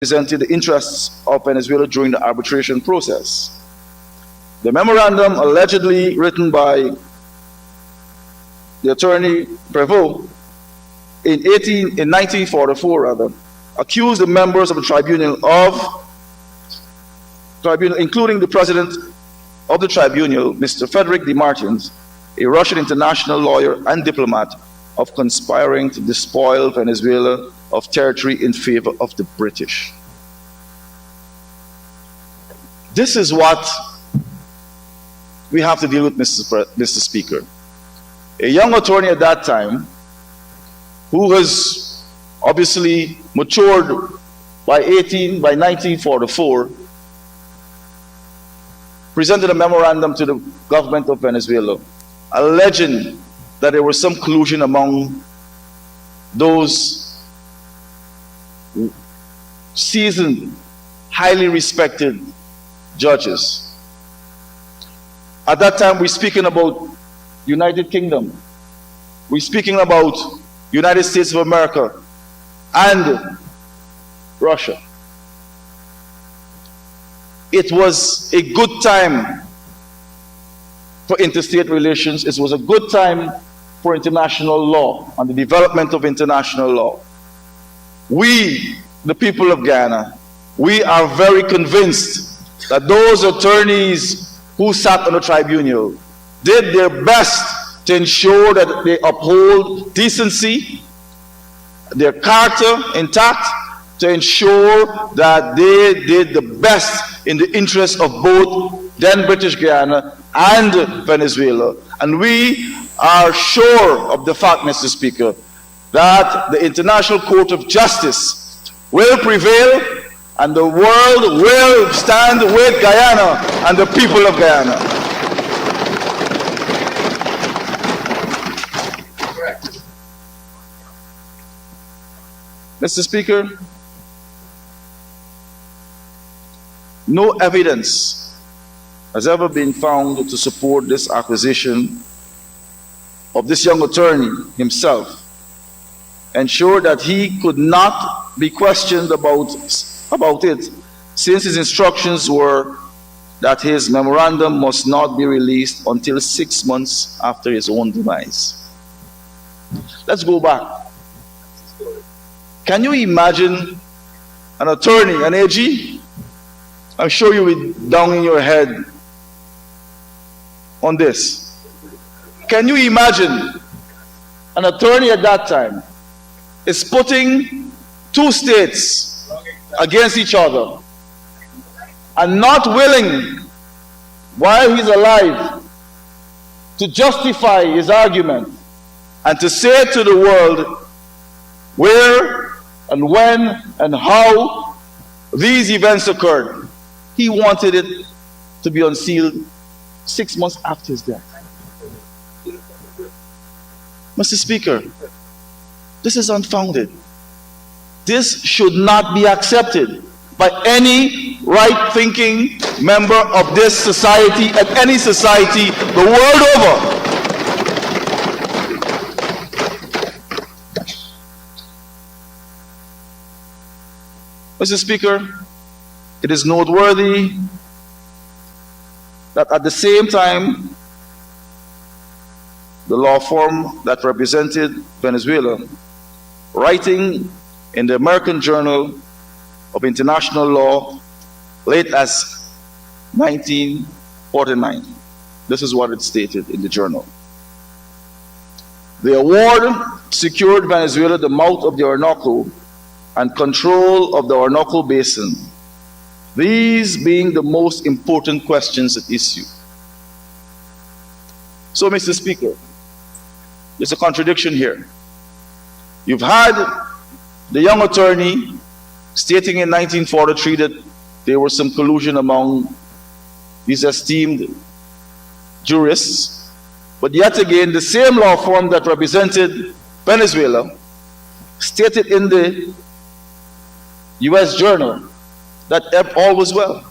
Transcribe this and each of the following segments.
represented the interests of Venezuela during the arbitration process. The memorandum, allegedly written by the attorney Prevost in 1944, accused the members of the tribunal, including the president of the tribunal, Mr. Frederick de Martins, a Russian international lawyer and diplomat, of conspiring to despoil Venezuela of territory in favor of the British. This is what we have to deal with, Mr. Speaker. A young attorney at that time, who has obviously matured by 1944, presented a memorandum to the government of Venezuela, alleging that there was some collusion among those seasoned, highly respected judges. At that time, we're speaking about United Kingdom. We're speaking about United States of America and Russia. It was a good time for interstate relations. It was a good time for international law and the development of international law. We, the people of Guyana, we are very convinced that those attorneys who sat on the tribunal did their best to ensure that they uphold decency, their character intact, to ensure that they did the best in the interest of both then British Guyana and Venezuela. And we are sure of the fact, Mr. Speaker, that the International Court of Justice will prevail and the world will stand with Guyana and the people of Guyana. Mr. Speaker, no evidence has ever been found to support this accusation of this young attorney himself, ensure that he could not be questioned about it, since his instructions were that his memorandum must not be released until 6 months after his own demise. Let's go back. Can you imagine an attorney, an AG? I'm sure you will be down in your head on this. Can you imagine an attorney at that time is putting two states against each other and not willing, while he's alive, to justify his argument and to say to the world where and when and how these events occurred? He wanted it to be unsealed 6 months after his death. Mr. Speaker, this is unfounded. This should not be accepted by any right-thinking member of this society and any society the world over. Mr. Speaker, it is noteworthy that at the same time, the law firm that represented Venezuela, writing in the American Journal of International Law late as 1949, this is what it stated in the journal. The award secured Venezuela the mouth of the Orinoco and control of the Orinoco Basin, these being the most important questions at issue. So, Mr. Speaker, there's a contradiction here. You've had the young attorney stating in 1943 that there was some collusion among these esteemed jurists, but yet again, the same law firm that represented Venezuela stated in the U.S. Journal that all was well.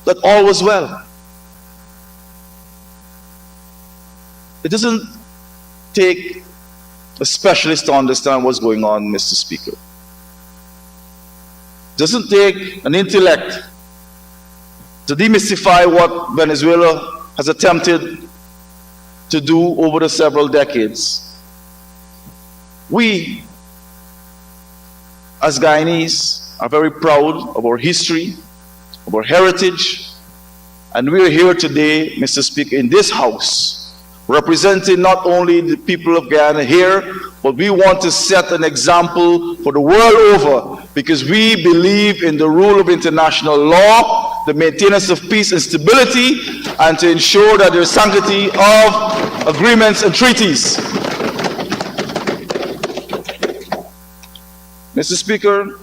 That all was well. It doesn't take a specialist to understand what's going on, Mr. Speaker. doesn't take an intellect to demystify what Venezuela has attempted to do over the several decades. We, as Guyanese, are very proud of our history, of our heritage, and we are here today, Mr. Speaker, in this House, representing not only the people of Guyana here, but we want to set an example for the world over, because we believe in the rule of international law, the maintenance of peace and stability, and to ensure that there is sanctity of agreements and treaties. Mr. Speaker,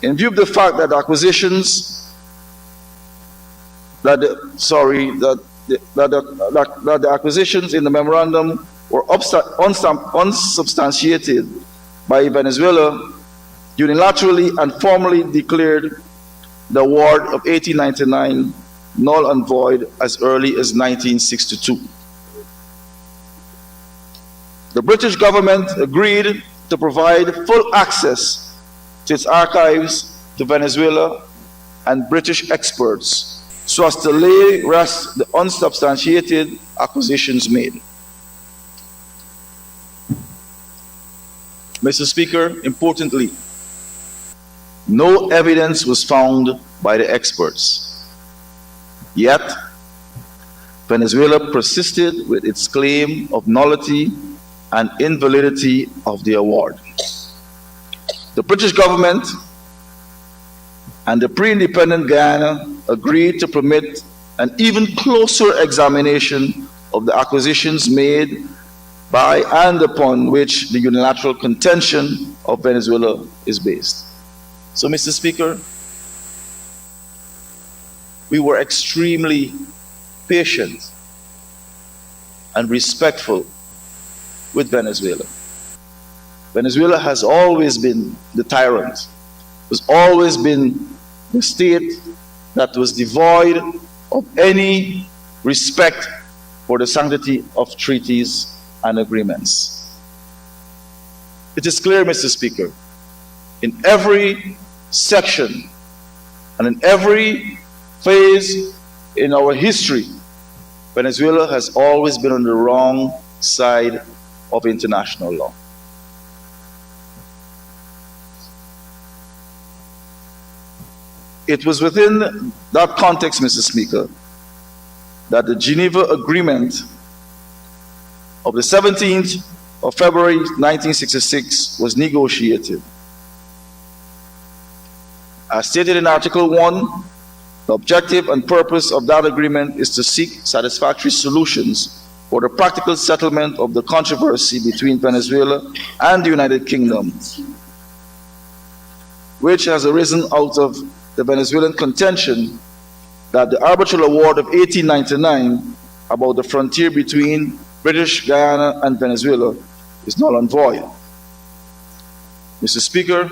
in view of the fact that acquisitions that the acquisitions in the memorandum were unsubstantiated by Venezuela, unilaterally and formally declared the award of 1899 null and void as early as 1962. The British government agreed to provide full access to its archives to Venezuela and British experts, so as to lay rest the unsubstantiated acquisitions made. Mr. Speaker, importantly, no evidence was found by the experts. Yet, Venezuela persisted with its claim of nullity and invalidity of the award. The British government and the pre-independent Guyana agreed to permit an even closer examination of the acquisitions made by and upon which the unilateral contention of Venezuela is based. So, Mr. Speaker, we were extremely patient and respectful with Venezuela. Venezuela has always been the tyrant, has always been the state that was devoid of any respect for the sanctity of treaties and agreements. It is clear, Mr. Speaker, in every section and in every phase in our history, Venezuela has always been on the wrong side of international law. It was within that context, Mr. Speaker, that the Geneva Agreement of the 17th of February 1966 was negotiated. As stated in Article 1, the objective and purpose of that agreement is to seek satisfactory solutions for the practical settlement of the controversy between Venezuela and the United Kingdom, which has arisen out of the Venezuelan contention that the arbitral award of 1899 about the frontier between British Guyana and Venezuela is null and void. Mr. Speaker,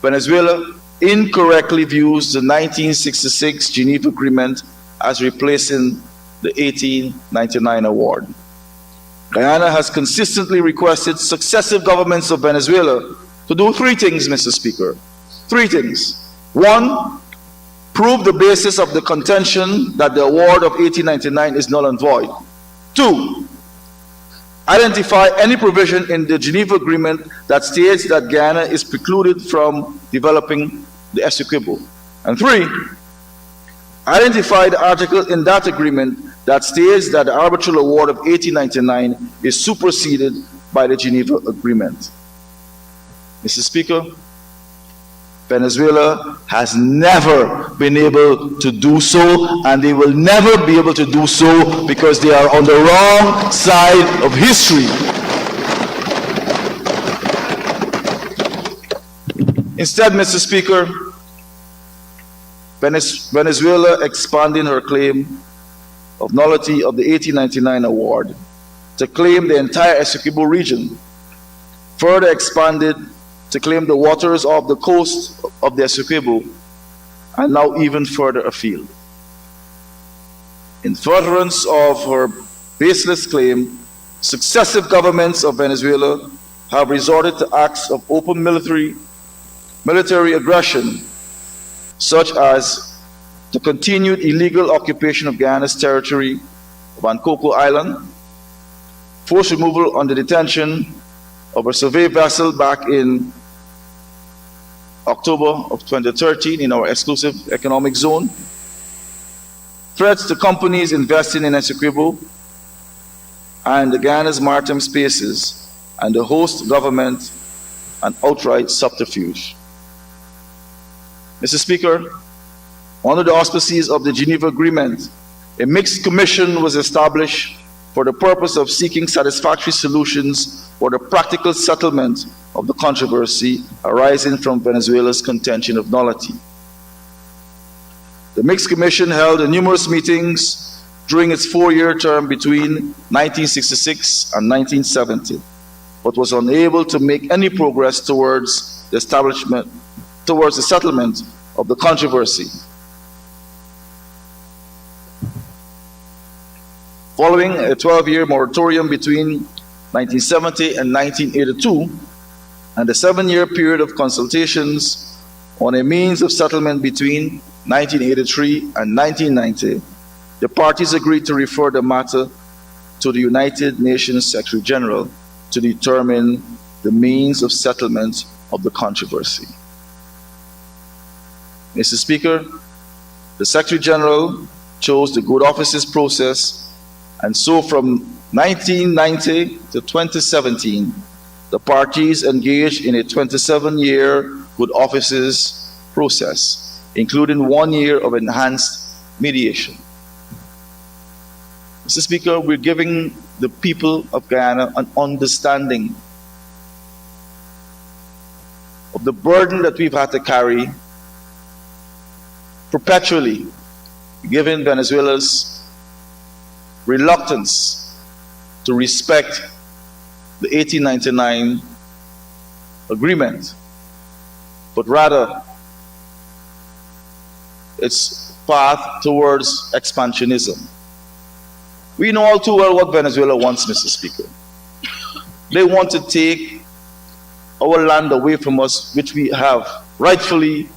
Venezuela incorrectly views the 1966 Geneva Agreement as replacing the 1899 award. Guyana has consistently requested successive governments of Venezuela to do three things, Mr. Speaker. Three things. One, prove the basis of the contention that the award of 1899 is null and void. Two, identify any provision in the Geneva Agreement that states that Guyana is precluded from developing the Essequibo. And three, identify the article in that agreement that states that the arbitral award of 1899 is superseded by the Geneva Agreement. Mr. Speaker, Venezuela has never been able to do so, and they will never be able to do so because they are on the wrong side of history. Instead, Mr. Speaker, Venezuela expanding her claim of nullity of the 1899 award to claim the entire Essequibo region, further expanded to claim the waters off the coast of the Essequibo, and now even further afield. In furtherance of her baseless claim, successive governments of Venezuela have resorted to acts of open military military aggression, such as the continued illegal occupation of Guyana's territory of Ankoko Island, forced removal under detention of a survey vessel back in October of 2013 in our exclusive economic zone, threats to companies investing in Essequibo and the Guyana's maritime spaces, and the host government, and outright subterfuge. Mr. Speaker, under the auspices of the Geneva Agreement, a mixed commission was established for the purpose of seeking satisfactory solutions for the practical settlement of the controversy arising from Venezuela's contention of nullity. The mixed commission held numerous meetings during its 4-year term between 1966 and 1970, but was unable to make any progress towards the settlement of the controversy. Following a 12-year moratorium between 1970 and 1982, and a 7-year period of consultations on a means of settlement between 1983 and 1990, the parties agreed to refer the matter to the United Nations Secretary General to determine the means of settlement of the controversy. Mr. Speaker, the Secretary General chose the good offices process, and so from 1990 to 2017, the parties engaged in a 27-year good offices process, including 1 year of enhanced mediation. Mr. Speaker, we're giving the people of Guyana an understanding of the burden that we've had to carry perpetually, given Venezuela's reluctance to respect the 1899 agreement, but rather its path towards expansionism. We know all too well what Venezuela wants, Mr. Speaker. They want to take our land away from us, which we have rightfully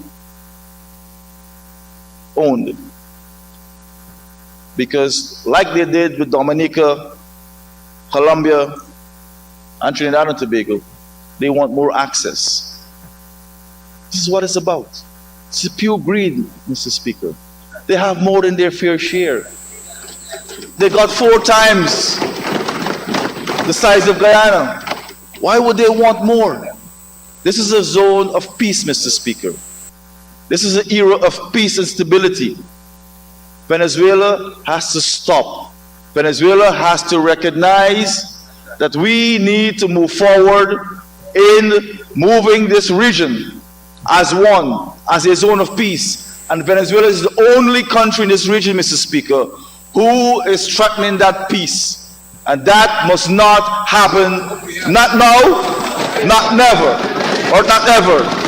owned. Because like they did with Dominica, Colombia, and Trinidad and Tobago, they want more access. This is what it's about. It's pure greed, Mr. Speaker. They have more than their fair share. They got 4 times the size of Guyana. Why would they want more? This is a zone of peace, Mr. Speaker. This is an era of peace and stability. Venezuela has to stop. Venezuela has to recognize that we need to move forward in moving this region as one, as a zone of peace. And Venezuela is the only country in this region, Mr. Speaker, who is threatening that peace. And that must not happen, not now, not never, or not ever.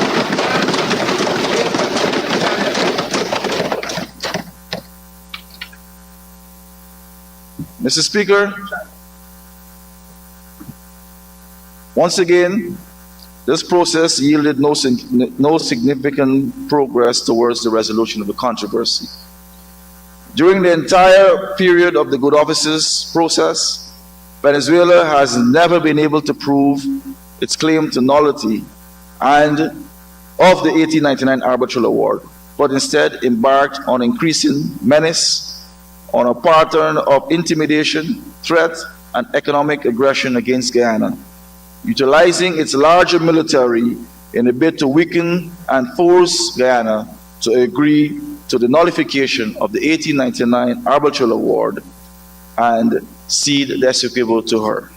Mr. Speaker, once again, this process yielded no significant progress towards the resolution of the controversy. During the entire period of the good offices process, Venezuela has never been able to prove its claim to nullity and of the 1899 arbitral award, but instead embarked on increasing menace, on a pattern of intimidation, threat, and economic aggression against Guyana, utilizing its larger military in a bid to weaken and force Guyana to agree to the nullification of the 1899 arbitral award and cede the Essequibo to her.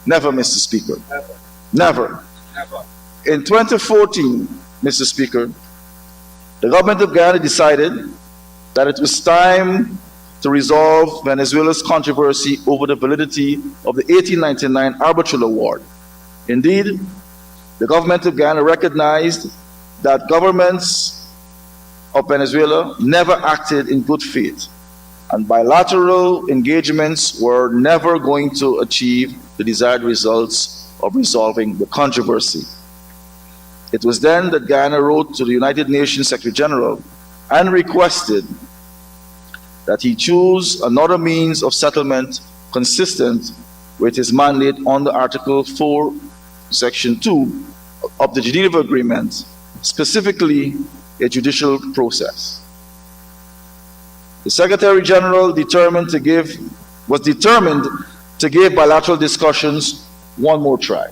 Never, Mr. Speaker. Never. Never. In 2014, Mr. Speaker, the government of Guyana decided that it was time to resolve Venezuela's controversy over the validity of the 1899 arbitral award. Indeed, the government of Guyana recognized that governments of Venezuela never acted in good faith, and bilateral engagements were never going to achieve the desired results of resolving the controversy. It was then that Guyana wrote to the United Nations Secretary General and requested that he choose another means of settlement consistent with his mandate under Article 4, Section 2 of the Geneva Agreement, specifically a judicial process. The Secretary General was determined to give bilateral discussions one more try.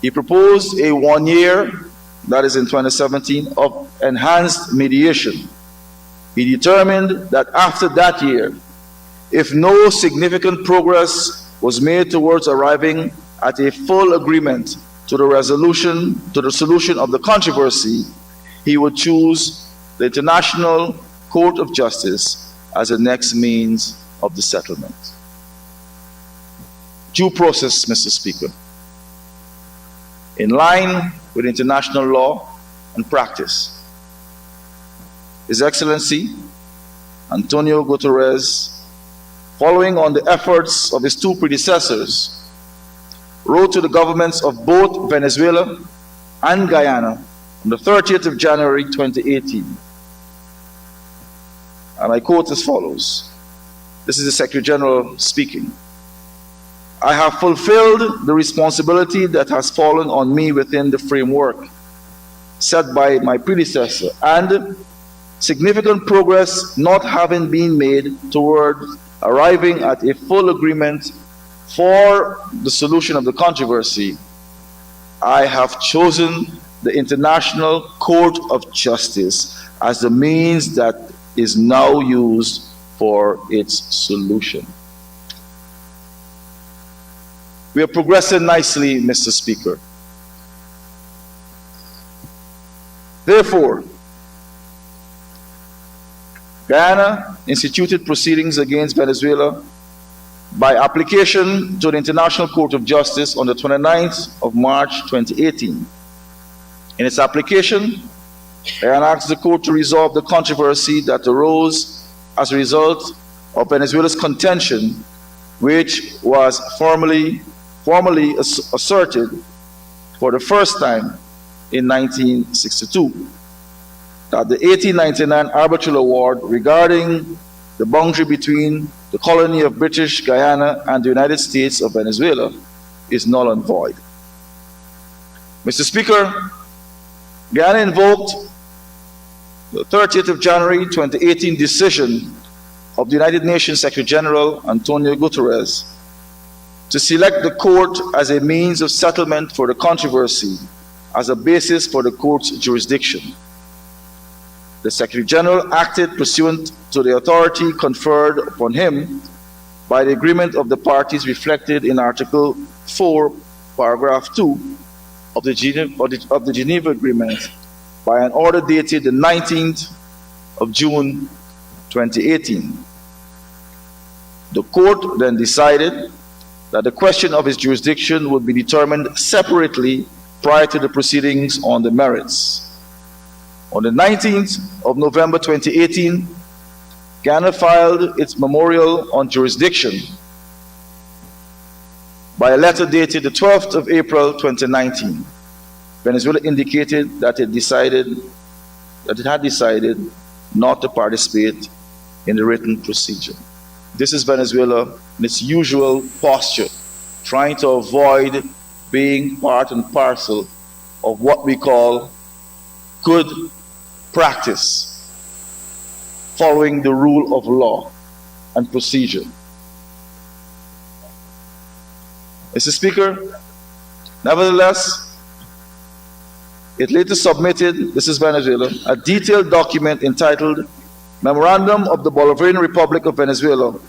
He proposed a 1 year, that is in 2017, of enhanced mediation. He determined that after that year, if no significant progress was made towards arriving at a full agreement to the solution of the controversy, he would choose the International Court of Justice as the next means of the settlement. Due process, Mr. Speaker. In line with international law and practice, His Excellency Antonio Guterres, following on the efforts of his two predecessors, wrote to the governments of both Venezuela and Guyana on the 30th of January 2018. And I quote as follows. This is the Secretary General speaking. I have fulfilled the responsibility that has fallen on me within the framework set by my predecessor, and significant progress not having been made toward arriving at a full agreement for the solution of the controversy, I have chosen the International Court of Justice as the means that is now used for its solution. We are progressing nicely, Mr. Speaker. Therefore, Guyana instituted proceedings against Venezuela by application to the International Court of Justice on the 29th of March 2018. In its application, Guyana asked the court to resolve the controversy that arose as a result of Venezuela's contention, which was formally asserted for the first time in 1962, that the 1899 arbitral award regarding the boundary between the colony of British Guyana and the United States of Venezuela is null and void. Mr. Speaker, Guyana invoked the 30th of January 2018 decision of the United Nations Secretary General Antonio Guterres to select the court as a means of settlement for the controversy as a basis for the court's jurisdiction. The Secretary General acted pursuant to the authority conferred upon him by the agreement of the parties reflected in Article 4, Paragraph 2 of the Geneva Agreement by an order dated the 19th of June 2018. The court then decided that the question of his jurisdiction would be determined separately prior to the proceedings on the merits. On the 19th of November 2018, Guyana filed its memorial on jurisdiction by a letter dated the 12th of April 2019. Venezuela indicated that it had decided not to participate in the written procedure. This is Venezuela in its usual posture, trying to avoid being part and parcel of what we call good practice, following the rule of law and procedure. Mr. Speaker, nevertheless, it later submitted, this is Venezuela, a detailed document entitled Memorandum of the Bolivarian Republic of Venezuela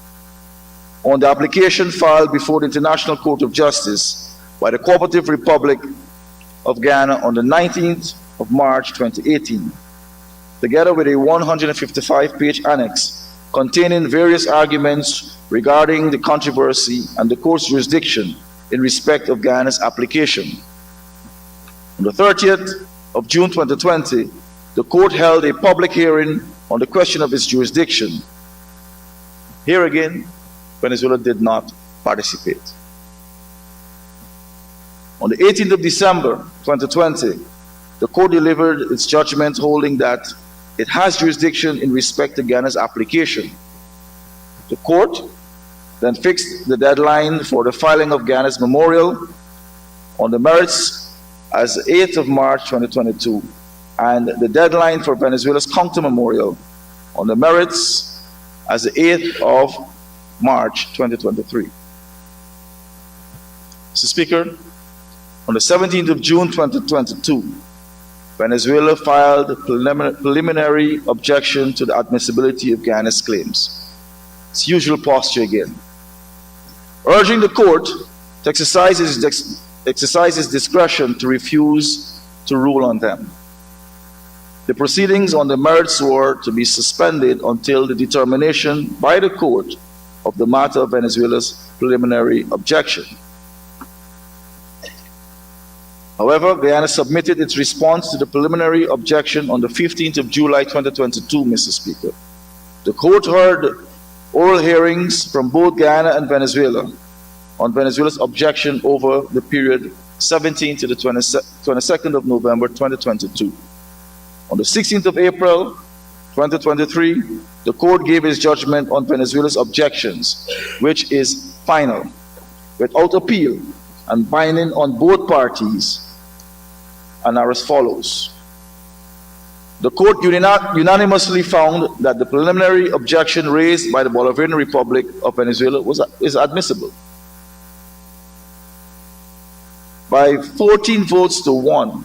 on the application filed before the International Court of Justice by the Cooperative Republic of Guyana on the 19th of March 2018, together with a 155-page annex containing various arguments regarding the controversy and the court's jurisdiction in respect of Guyana's application. On the 30th of June 2020, the court held a public hearing on the question of its jurisdiction. Here again, Venezuela did not participate. On the 18th of December 2020, the court delivered its judgment holding that it has jurisdiction in respect to Ghana's application. The court then fixed the deadline for the filing of Ghana's memorial on the merits as 8th of March 2022, and the deadline for Venezuela's counter memorial on the merits as the 8th of March 2023. Mr. Speaker, on the 17th of June 2022, Venezuela filed a preliminary objection to the admissibility of Ghana's claims. Its usual posture again, urging the court to exercise its discretion to refuse to rule on them. The proceedings on the merits were to be suspended until the determination by the court of the matter of Venezuela's preliminary objection. However, Guyana submitted its response to the preliminary objection on the 15th of July 2022, Mr. Speaker. The court heard oral hearings from both Guyana and Venezuela on Venezuela's objection over the period 17th to the 22nd of November 2022. On the 16th of April 2023, the court gave its judgment on Venezuela's objections, which is final, without appeal, and binding on both parties, and are as follows. The court unanimously found that the preliminary objection raised by the Bolivarian Republic of Venezuela is admissible. By 14 votes to 1,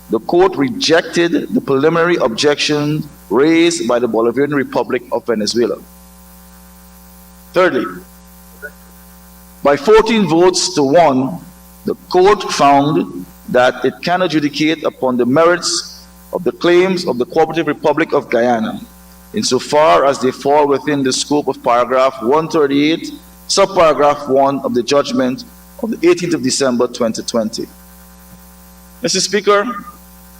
the court rejected the preliminary objection raised by the Bolivarian Republic of Venezuela. Thirdly, by 14 votes to 1, the court found that it can adjudicate upon the merits of the claims of the Cooperative Republic of Guyana, insofar as they fall within the scope of paragraph 138, subparagraph 1 of the judgment of the 18th of December 2020. Mr. Speaker,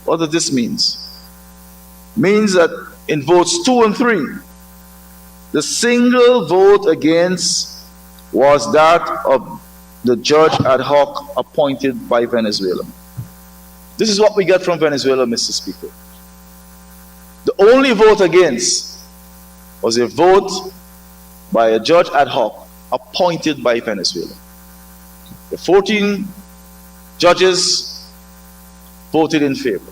what does this mean? It means that in votes 2 and 3, the single vote against was that of the judge ad hoc appointed by Venezuela. This is what we get from Venezuela, Mr. Speaker. The only vote against was a vote by a judge ad hoc appointed by Venezuela. The 14 judges voted in favor.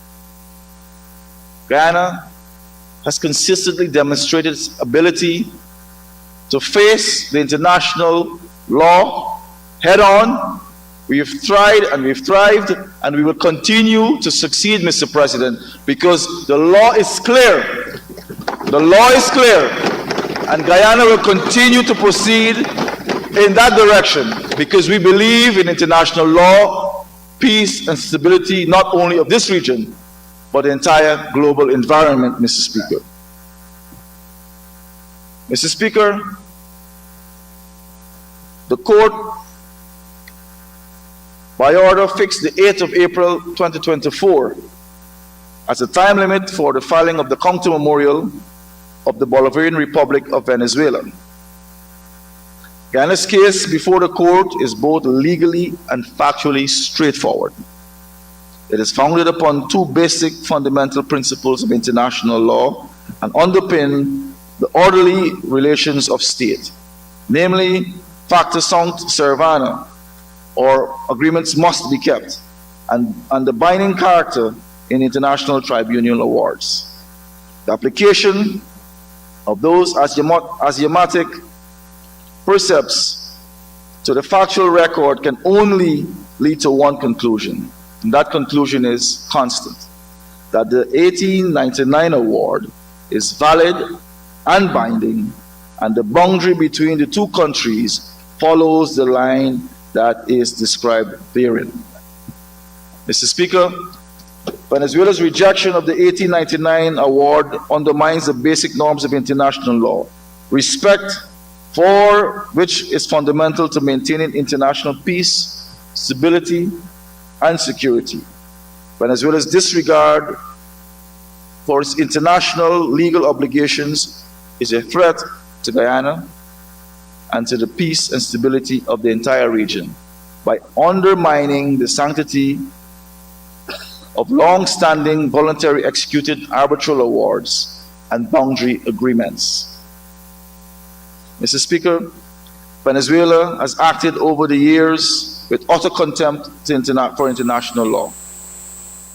Guyana has consistently demonstrated its ability to face the international law head on. We have tried and we've thrived, and we will continue to succeed, Mr. President, because the law is clear. The law is clear, and Guyana will continue to proceed in that direction because we believe in international law, peace, and stability, not only of this region, but the entire global environment, Mr. Speaker. Mr. Speaker, the court, by order, fixed the 8th of April 2024 as a time limit for the filing of the counter memorial of the Bolivarian Republic of Venezuela. Guyana's case before the court is both legally and factually straightforward. It is founded upon two basic fundamental principles of international law and underpin the orderly relations of state, namely facta sunt servanda, or agreements must be kept, and the binding character in international tribunal awards. The application of those axiomatic precepts to the factual record can only lead to one conclusion, and that conclusion is constant, that the 1899 award is valid and binding, and the boundary between the two countries follows the line that is described therein. Mr. Speaker, Venezuela's rejection of the 1899 award undermines the basic norms of international law, respect for which is fundamental to maintaining international peace, stability, and security. Venezuela's disregard for its international legal obligations is a threat to Guyana and to the peace and stability of the entire region. by undermining the sanctity of long-standing voluntary executed arbitral awards and boundary agreements. Mr. Speaker, Venezuela has acted over the years with utter contempt for international law.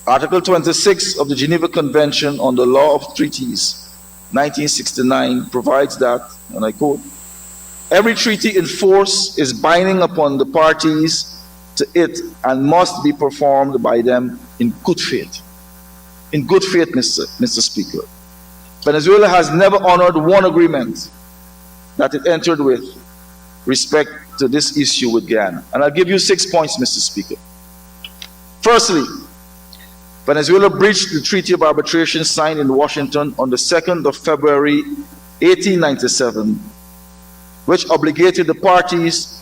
Article 26 of the Geneva Convention on the Law of Treaties, 1969, provides that, and I quote, "Every treaty in force is binding upon the parties to it and must be performed by them in good faith." In good faith, Mr. Speaker. Venezuela has never honored one agreement that it entered with respect to this issue with Guyana. And I'll give you 6 points, Mr. Speaker. Firstly, Venezuela breached the Treaty of Arbitration signed in Washington on the 2nd of February 1897, which obligated the parties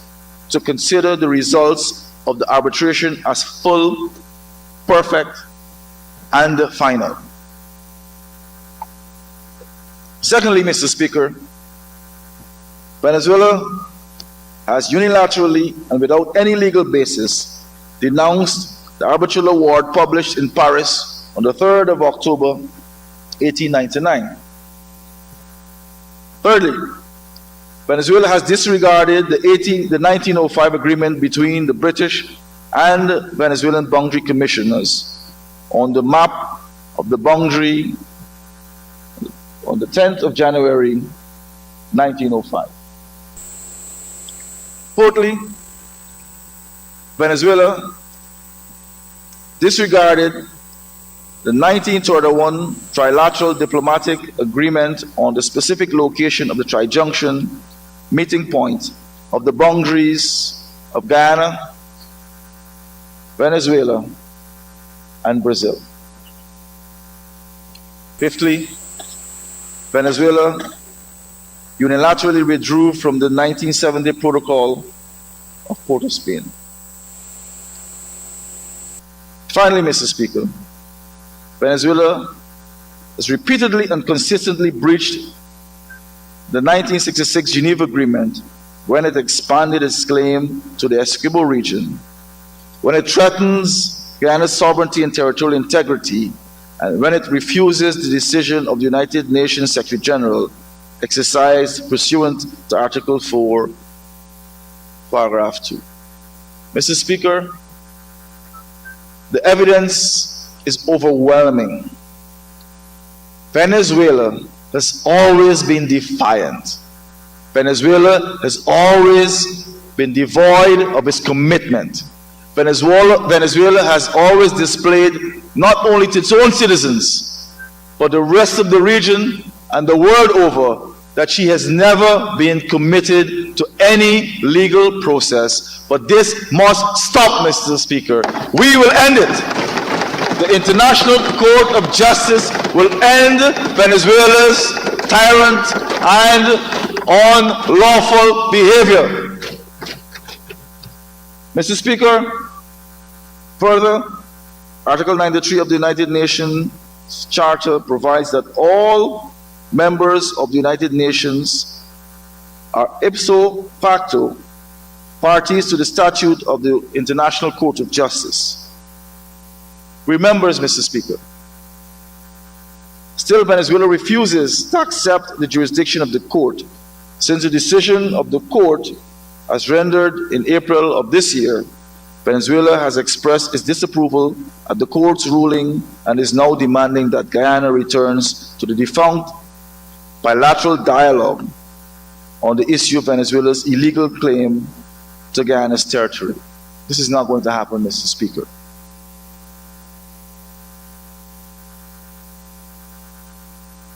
to consider the results of the arbitration as full, perfect, and final. Secondly, Mr. Speaker, Venezuela has unilaterally and without any legal basis denounced the arbitral award published in Paris on the 3rd of October 1899. Thirdly, Venezuela has disregarded the 1905 agreement between the British and Venezuelan boundary commissioners on the map of the boundary on the 10th of January 1905. Fourthly, Venezuela disregarded the 1931 trilateral diplomatic agreement on the specific location of the tri-junction meeting point of the boundaries of Guyana, Venezuela, and Brazil. Fifthly, Venezuela unilaterally withdrew from the 1970 Protocol of Port of Spain. Finally, Mr. Speaker, Venezuela has repeatedly and consistently breached the 1966 Geneva Agreement when it expanded its claim to the Essequibo region, when it threatens Guyana's sovereignty and territorial integrity, and when it refuses the decision of the United Nations Secretary General exercised pursuant to Article 4, Paragraph 2. Mr. Speaker, the evidence is overwhelming. Venezuela has always been defiant. Venezuela has always been devoid of its commitment. Venezuela has always displayed, not only to its own citizens, but the rest of the region and the world over, that she has never been committed to any legal process. But this must stop, Mr. Speaker. We will end it. The International Court of Justice will end Venezuela's tyrant and unlawful behavior. Mr. Speaker, further, Article 93 of the United Nations Charter provides that all members of the United Nations are ipso facto parties to the statute of the International Court of Justice. Remember, Mr. Speaker, still Venezuela refuses to accept the jurisdiction of the court, since the decision of the court, as rendered in April of this year, Venezuela has expressed its disapproval at the court's ruling and is now demanding that Guyana returns to the defunct bilateral dialogue on the issue of Venezuela's illegal claim to Guyana's territory. This is not going to happen, Mr. Speaker.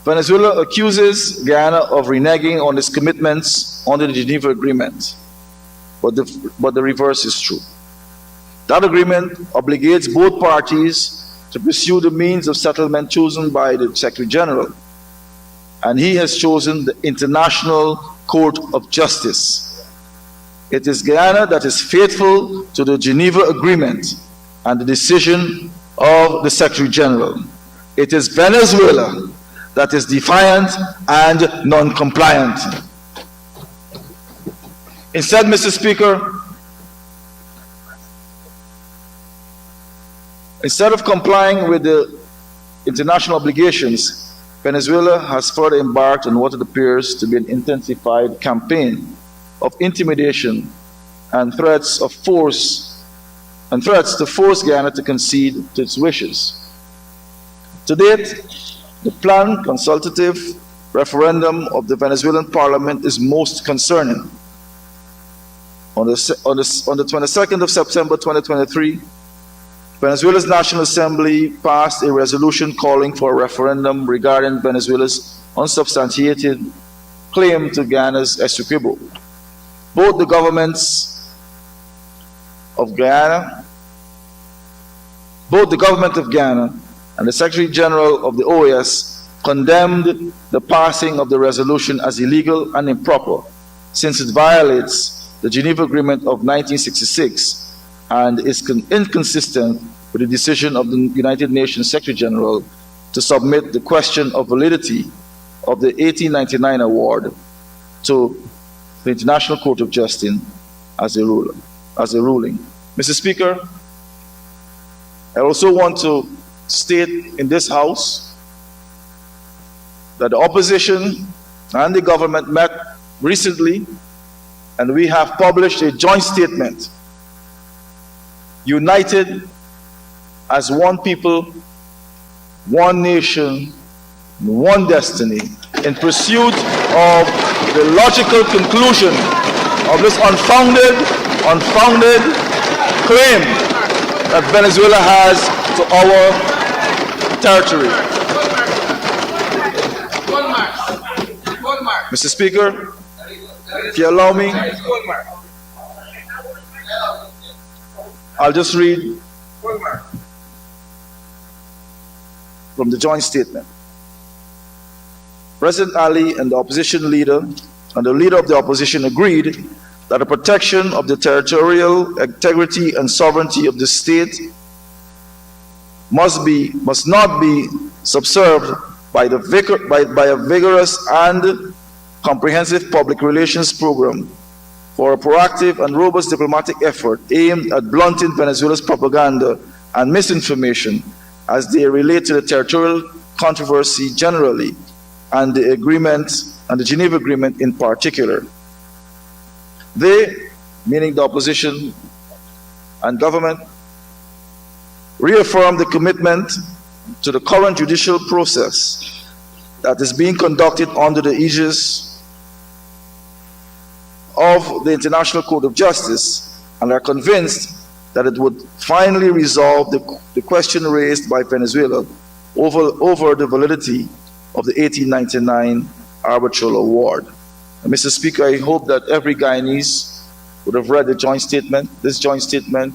Venezuela accuses Guyana of reneging on its commitments under the Geneva Agreement, but the reverse is true. That agreement obligates both parties to pursue the means of settlement chosen by the Secretary General, and he has chosen the International Court of Justice. It is Guyana that is faithful to the Geneva Agreement and the decision of the Secretary General. It is Venezuela that is defiant and non-compliant. Instead, Mr. Speaker, Instead of complying with the international obligations, Venezuela has further embarked on what it appears to be an intensified campaign of intimidation and threats to force Guyana to concede to its wishes. To date, the planned consultative referendum of the Venezuelan parliament is most concerning. On the 22nd of September 2023, Venezuela's National Assembly passed a resolution calling for a referendum regarding Venezuela's unsubstantiated claim to Guyana's Essequibo. Both the governments of Guyana, and the Secretary General of the OAS condemned the passing of the resolution as illegal and improper, since it violates the Geneva Agreement of 1966 and is inconsistent with the decision of the United Nations Secretary General to submit the question of validity of the 1899 award to the International Court of Justice as a ruling. Mr. Speaker, I also want to state in this House that the opposition and the government met recently, and we have published a joint statement, united as one people, one nation, one destiny, in pursuit of the logical conclusion of this unfounded claim that Venezuela has to our territory. Mr. Speaker, if you allow me, I'll just read from the joint statement. President Ali and the opposition leader and the leader of the opposition agreed that the protection of the territorial integrity and sovereignty of the state must not be subserved by a vigorous and comprehensive public relations program for a proactive and robust diplomatic effort aimed at blunting Venezuela's propaganda and misinformation as they relate to the territorial controversy generally and the agreement and the Geneva Agreement in particular. They, meaning the opposition and government, reaffirmed the commitment to the current judicial process that is being conducted under the aegis of the International Court of Justice, and are convinced that it would finally resolve the question raised by Venezuela over the validity of the 1899 arbitral award. And Mr. Speaker, I hope that every Guyanese would have read the joint statement. This joint statement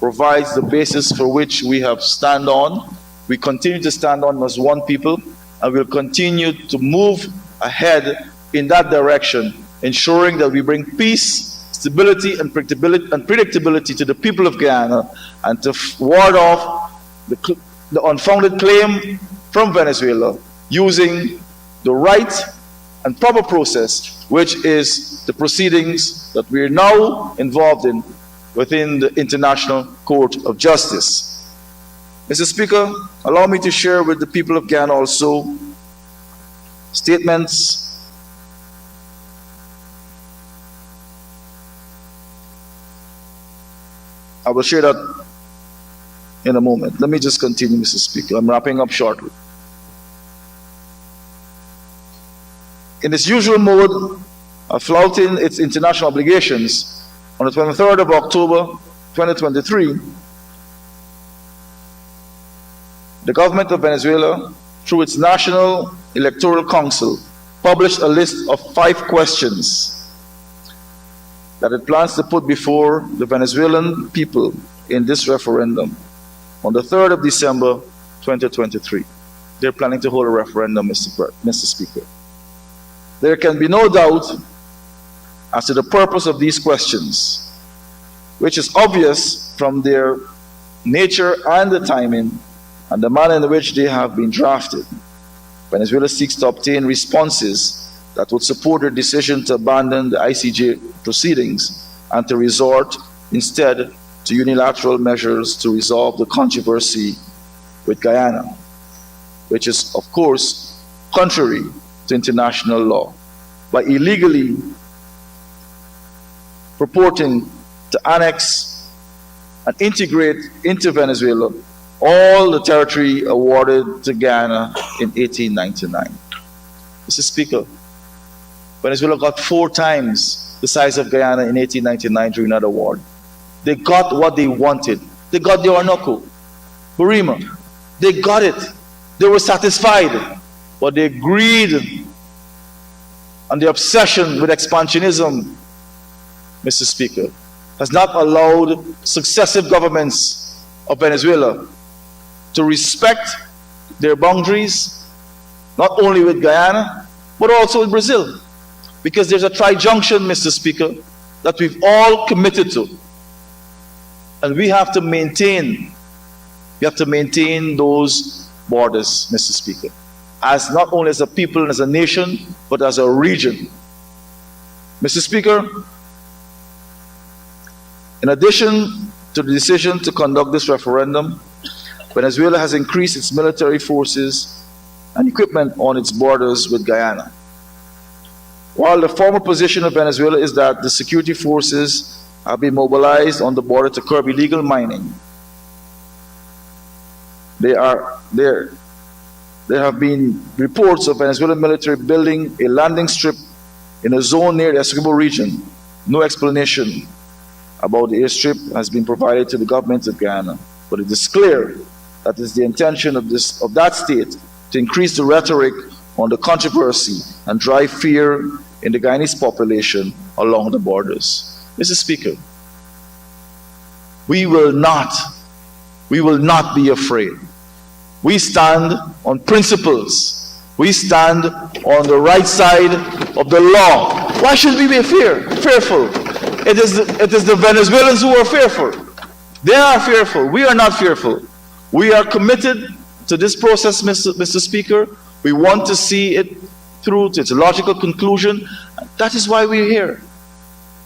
provides the basis for which we have stand on. We continue to stand on as one people, and we'll continue to move ahead in that direction, ensuring that we bring peace, stability, and predictability to the people of Guyana, and to ward off the unfounded claim from Venezuela using the right and proper process, which is the proceedings that we are now involved in within the International Court of Justice. Mr. Speaker, allow me to share with the people of Guyana also statements I will share that in a moment. Let me just continue, Mr. Speaker. I'm wrapping up shortly. In its usual mode of flouting its international obligations, on the 23rd of October 2023, the government of Venezuela, through its National Electoral Council, published a list of 5 questions that it plans to put before the Venezuelan people in this referendum on the 3rd of December 2023. They're planning to hold a referendum, Mr. Speaker. There can be no doubt as to the purpose of these questions, which is obvious from their nature and the timing and the manner in which they have been drafted. Venezuela seeks to obtain responses that would support their decision to abandon the ICJ proceedings and to resort instead to unilateral measures to resolve the controversy with Guyana, which is, of course, contrary to international law, by illegally purporting to annex and integrate into Venezuela all the territory awarded to Guyana in 1899. Mr. Speaker, Venezuela got 4 times the size of Guyana in 1899 during that award. They got what they wanted. They got the Orinoco, Burima. They got it. They were satisfied. But their greed and the obsession with expansionism, Mr. Speaker, has not allowed successive governments of Venezuela to respect their boundaries, not only with Guyana, but also with Brazil. Because there's a trijunction, Mr. Speaker, that we've all committed to. And we have to maintain those borders, Mr. Speaker, as not only as a people and as a nation, but as a region. Mr. Speaker, in addition to the decision to conduct this referendum, Venezuela has increased its military forces and equipment on its borders with Guyana. While the former position of Venezuela is that the security forces have been mobilized on the border to curb illegal mining, there have been reports of Venezuelan military building a landing strip in a zone near the Essequibo region. No explanation about the airstrip has been provided to the government of Guyana, but it is clear that it is the intention of that state to increase the rhetoric on the controversy and drive fear in the Guyanese population along the borders. Mr. Speaker, we will not be afraid. We stand on principles. We stand on the right side of the law. Why should we be fearful? It is the Venezuelans who are fearful. They are fearful. We are not fearful. We are committed to this process, Mr. Speaker. We want to see it through to its logical conclusion. That is why we're here.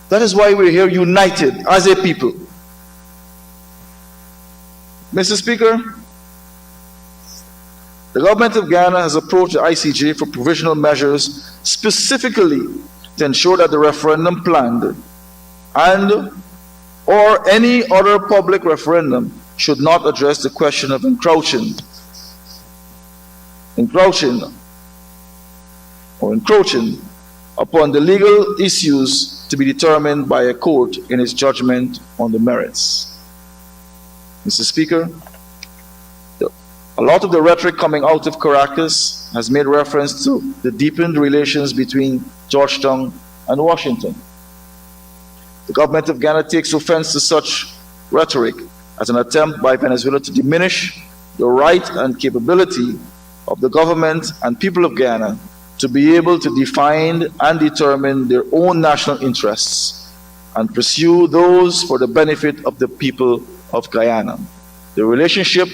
That is why we're here united as a people. Mr. Speaker, the government of Guyana has approached the ICJ for provisional measures specifically to ensure that the referendum planned or any other public referendum should not address the question of encroaching upon the legal issues to be determined by a court in its judgment on the merits. Mr. Speaker, a lot of the rhetoric coming out of Caracas has made reference to the deepened relations between Georgetown and Washington. The government of Ghana takes offense to such rhetoric as an attempt by Venezuela to diminish the right and capability of the government and people of Guyana to be able to define and determine their own national interests and pursue those for the benefit of the people of Guyana. The relationship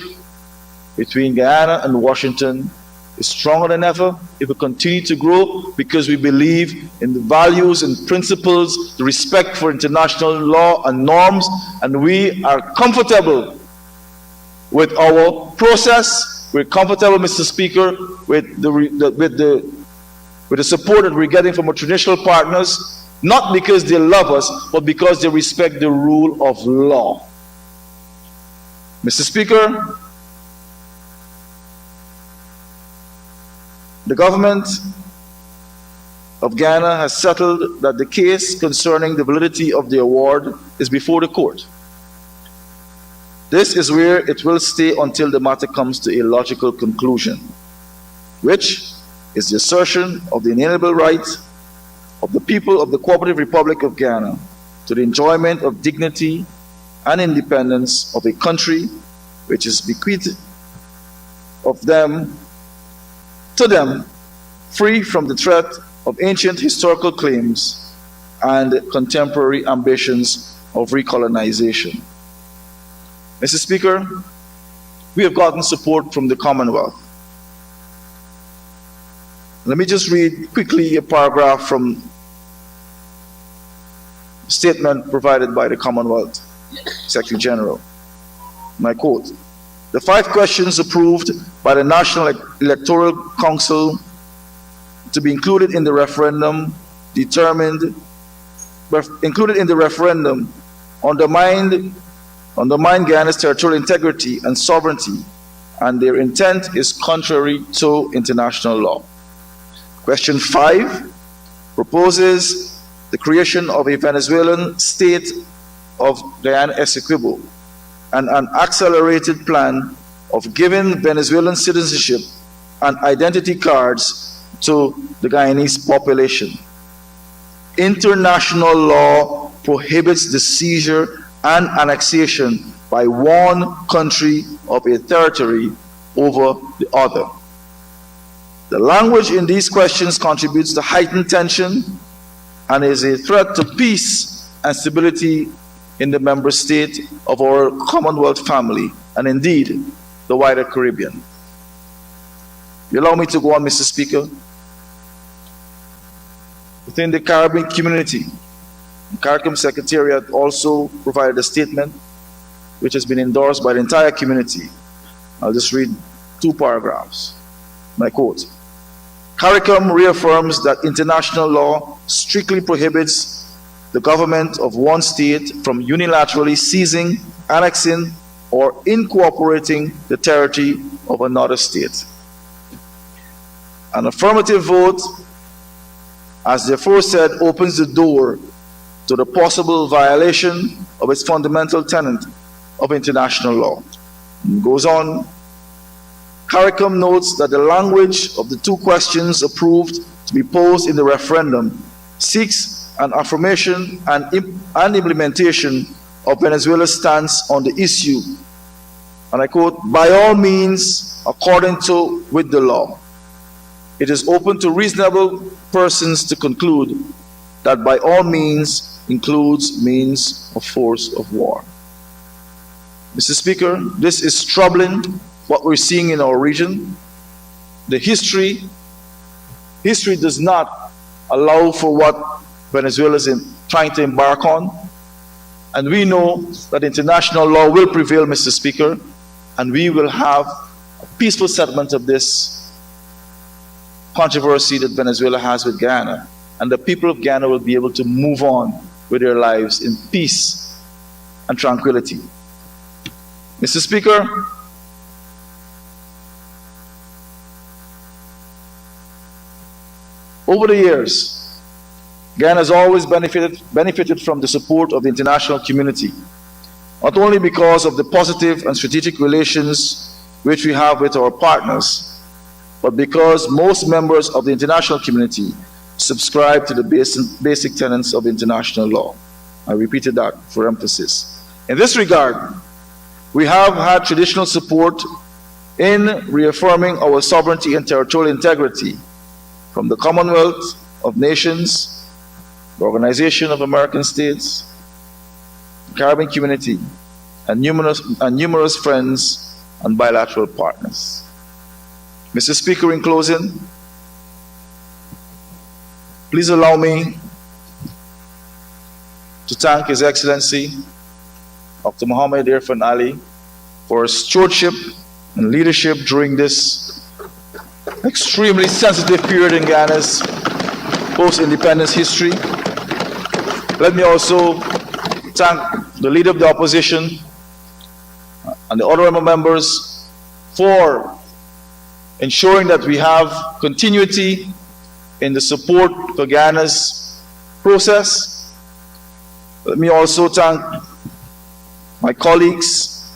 between Guyana and Washington is stronger than ever. It will continue to grow because we believe in the values and principles, the respect for international law and norms, and we are comfortable with our process. We're comfortable, Mr. Speaker, with the support that we're getting from our traditional partners, not because they love us, but because they respect the rule of law. Mr. Speaker, the government of Guyana has settled that the case concerning the validity of the award is before the court. This is where it will stay until the matter comes to a logical conclusion, which is the assertion of the inalienable right of the people of the Cooperative Republic of Guyana to the enjoyment of dignity and independence of a country which is bequeathed of them to them, free from the threat of ancient historical claims and contemporary ambitions of recolonization. Mr. Speaker, we have gotten support from the Commonwealth. Let me just read quickly a paragraph from a statement provided by the Commonwealth. Secretary General. My quote, "The 5 questions approved by the National Electoral Council to be included in the referendum undermine Guyana's territorial integrity and sovereignty, and their intent is contrary to international law." Question 5 proposes the creation of a Venezuelan state of Guyana Essequibo and an accelerated plan of giving Venezuelan citizenship and identity cards to the Guyanese population. International law prohibits the seizure and annexation by one country of a territory over the other. The language in these questions contributes to heightened tension and is a threat to peace and stability in the member state of our Commonwealth family, and indeed the wider Caribbean. You allow me to go on, Mr. Speaker. Within the Caribbean community, the CARICOM Secretariat also provided a statement which has been endorsed by the entire community. I'll just read 2 paragraphs. My quote, "CARICOM reaffirms that international law strictly prohibits the government of one state from unilaterally seizing, annexing, or incorporating the territory of another state. An affirmative vote, as the aforesaid, opens the door to the possible violation of its fundamental tenet of international law." And goes on, "CARICOM notes that the language of the 2 questions approved to be posed in the referendum seeks an affirmation and implementation of Venezuela's stance on the issue, and I quote, by all means according to with the law. It is open to reasonable persons to conclude that by all means includes means of force of war." Mr. Speaker, this is troubling, what we're seeing in our region. The history does not allow for what Venezuela is trying to embark on. And we know that international law will prevail, Mr. Speaker, and we will have a peaceful settlement of this controversy that Venezuela has with Guyana. And the people of Guyana will be able to move on with their lives in peace and tranquility. Mr. Speaker, over the years, Guyana has always benefited from the support of the international community, not only because of the positive and strategic relations which we have with our partners, but because most members of the international community subscribe to the basic tenets of international law. I repeated that for emphasis. In this regard, we have had traditional support in reaffirming our sovereignty and territorial integrity from the Commonwealth of Nations, the Organization of American States, the Caribbean community, and numerous friends and bilateral partners. Mr. Speaker, in closing, please allow me to thank His Excellency Dr. Mohammed Irfan Ali for his stewardship and leadership during this extremely sensitive period in Guyana's post-independence history. Let me also thank the Leader of the Opposition and the honorable members for ensuring that we have continuity in the support for Guyana's process. Let me also thank my colleagues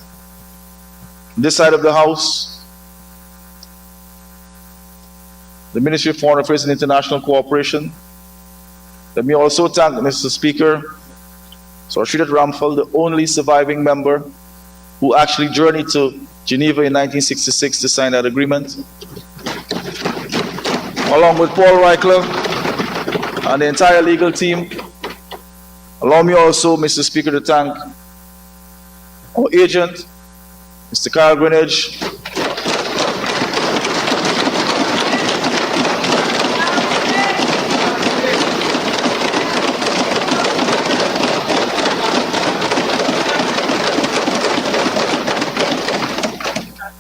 on this side of the House, the Ministry of Foreign Affairs and International Cooperation. Let me also thank Mr. Speaker, Sir Sridhar Ramphal, the only surviving member who actually journeyed to Geneva in 1966 to sign that agreement, along with Paul Reichler and the entire legal team. Allow me also, Mr. Speaker, to thank our agent, Mr. Kyle Greenidge,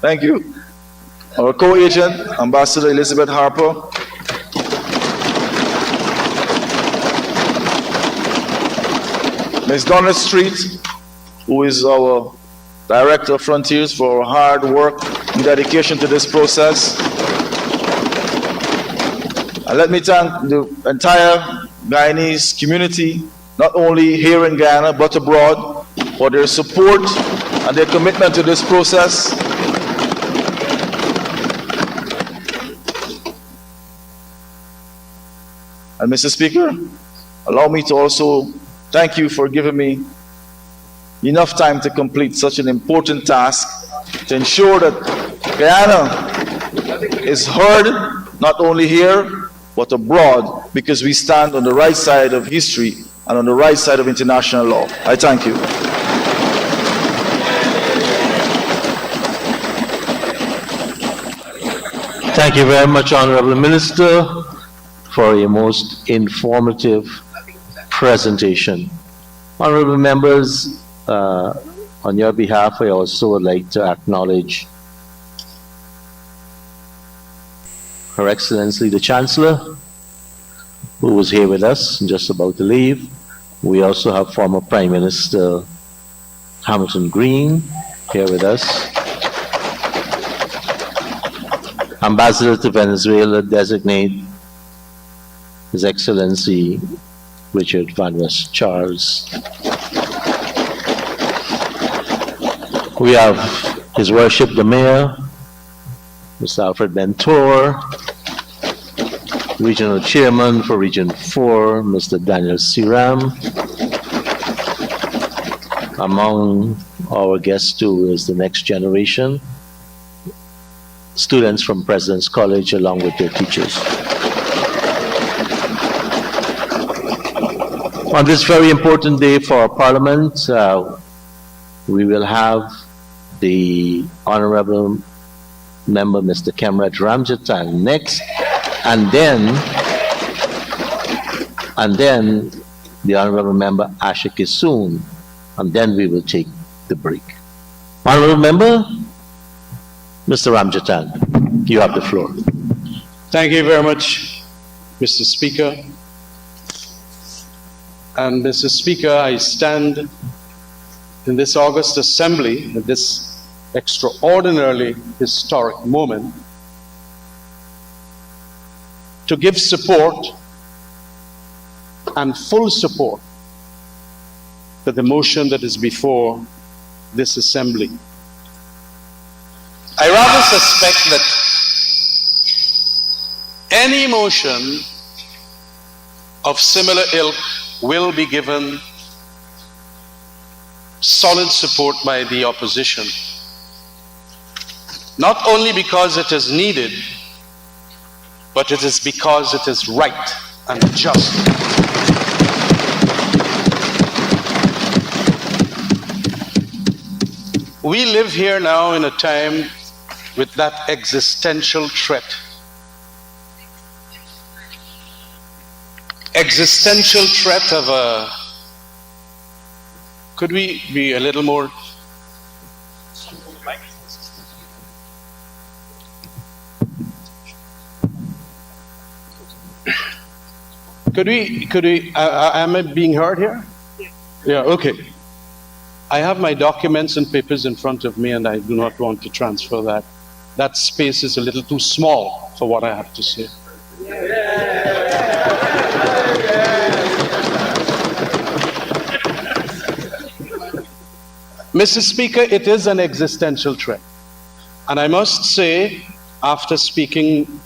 Thank you. Our co-agent, Ambassador Elizabeth Harper. Ms. Donna Street, who is our Director of Frontiers, for her hard work and dedication to this process. And let me thank the entire Guyanese community, not only here in Guyana, but abroad, for their support and their commitment to this process. And Mr. Speaker, allow me to also thank you for giving me enough time to complete such an important task to ensure that Guyana is heard not only here but abroad, because we stand on the right side of history and on the right side of international law. I thank you. Thank you very much, Honorable Minister, for a most informative presentation. Honorable members, on your behalf, I also would like to acknowledge Her Excellency the Chancellor, who was here with us and just about to leave. We also have former Prime Minister Hamilton Green here with us. Ambassador to Venezuela designate His Excellency Richard Van West Charles. We have His Worship the Mayor, Mr. Alfred Bentor, Regional Chairman for Region 4, Mr. Daniel Siram. Among our guests too is the next generation, students from President's College along with their teachers. On this very important day for our Parliament, we will have the Honorable Member Mr. Kemrat Ramjatan next, and then the Honorable Member Asha Kisoon, and then we will take the break. Honorable Member, Mr. Ramjatan, you have the floor. Thank you very much, Mr. Speaker. And Mr. Speaker, I stand in this August Assembly at this extraordinarily historic moment to give support and full support to the motion that is before this Assembly. I rather suspect that any motion of similar ilk will be given solid support by the opposition, not only because it is needed, but it is because it is right and just. We live here now in a time with that existential threat. Existential threat of a... Could we be a little more... Could we, am I being heard here? Yeah, okay. I have my documents and papers in front of me and I do not want to transfer that. That space is a little too small for what I have to say. Mr. Speaker, it is an existential threat. And I must say, after speaking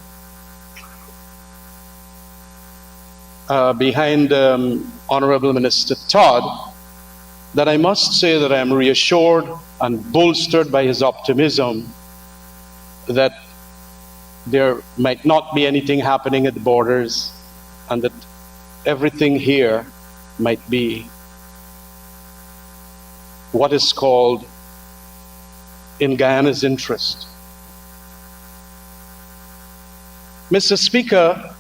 behind Honorable Minister Todd, that I must say that I am reassured and bolstered by his optimism that there might not be anything happening at the borders and that everything here might be what is called in Guyana's interest. Mr. Speaker,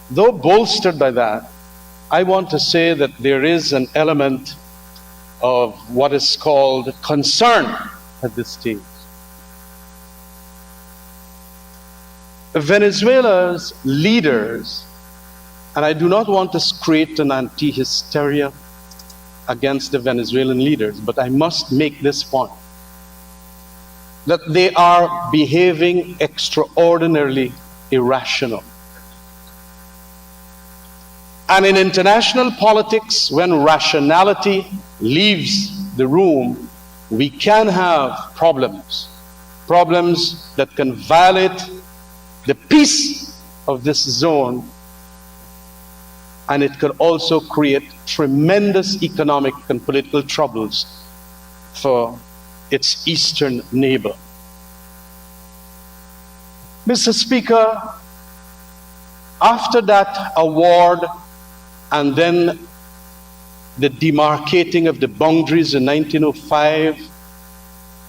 though bolstered by that, I want to say that there is an element of what is called concern at this stage. Venezuela's leaders, and I do not want to create an anti-hysteria against the Venezuelan leaders, but I must make this point, that they are behaving extraordinarily irrational. And in international politics, when rationality leaves the room, we can have problems that can violate the peace of this zone, and it could also create tremendous economic and political troubles for its eastern neighbor. Mr. Speaker, after that award and then the demarcating of the boundaries in 1905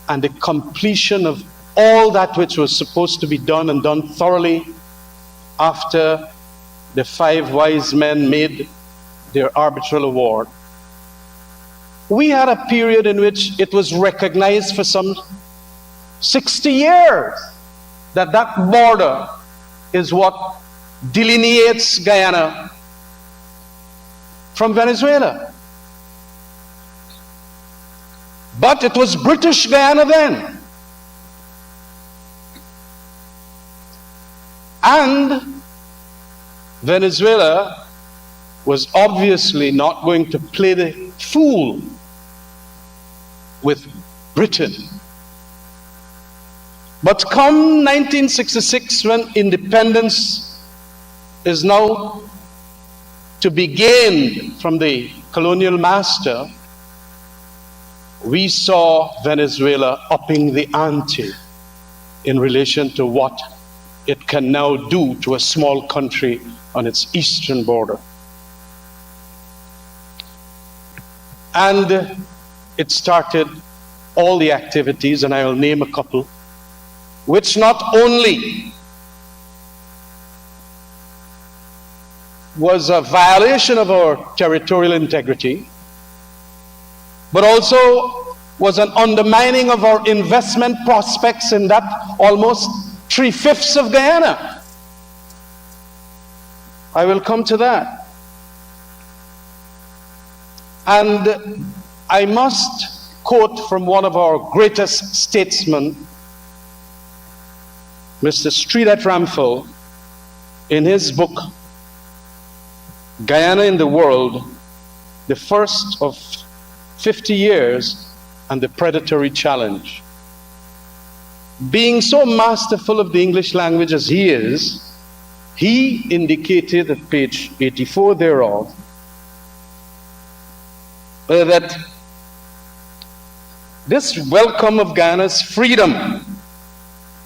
and the completion of all that which was supposed to be done and done thoroughly after the 5 wise men made their arbitral award, we had a period in which it was recognized for some 60 years that that border is what delineates Guyana from Venezuela. But it was British Guyana then. And Venezuela was obviously not going to play the fool with Britain. But come 1966, when independence is now to be gained from the colonial master, we saw Venezuela upping the ante in relation to what it can now do to a small country on its eastern border. And it started all the activities, and I will name a couple, which not only was a violation of our territorial integrity, but also was an undermining of our investment prospects in that almost 3/5 of Guyana. I will come to that. And I must quote from one of our greatest statesmen, Mr. Street at Ramphel, in his book, Guyana in the World, the First of 50 Years and the Predatory Challenge. Being so masterful of the English language as he is, he indicated at page 84 thereof that this welcome of Guyana's freedom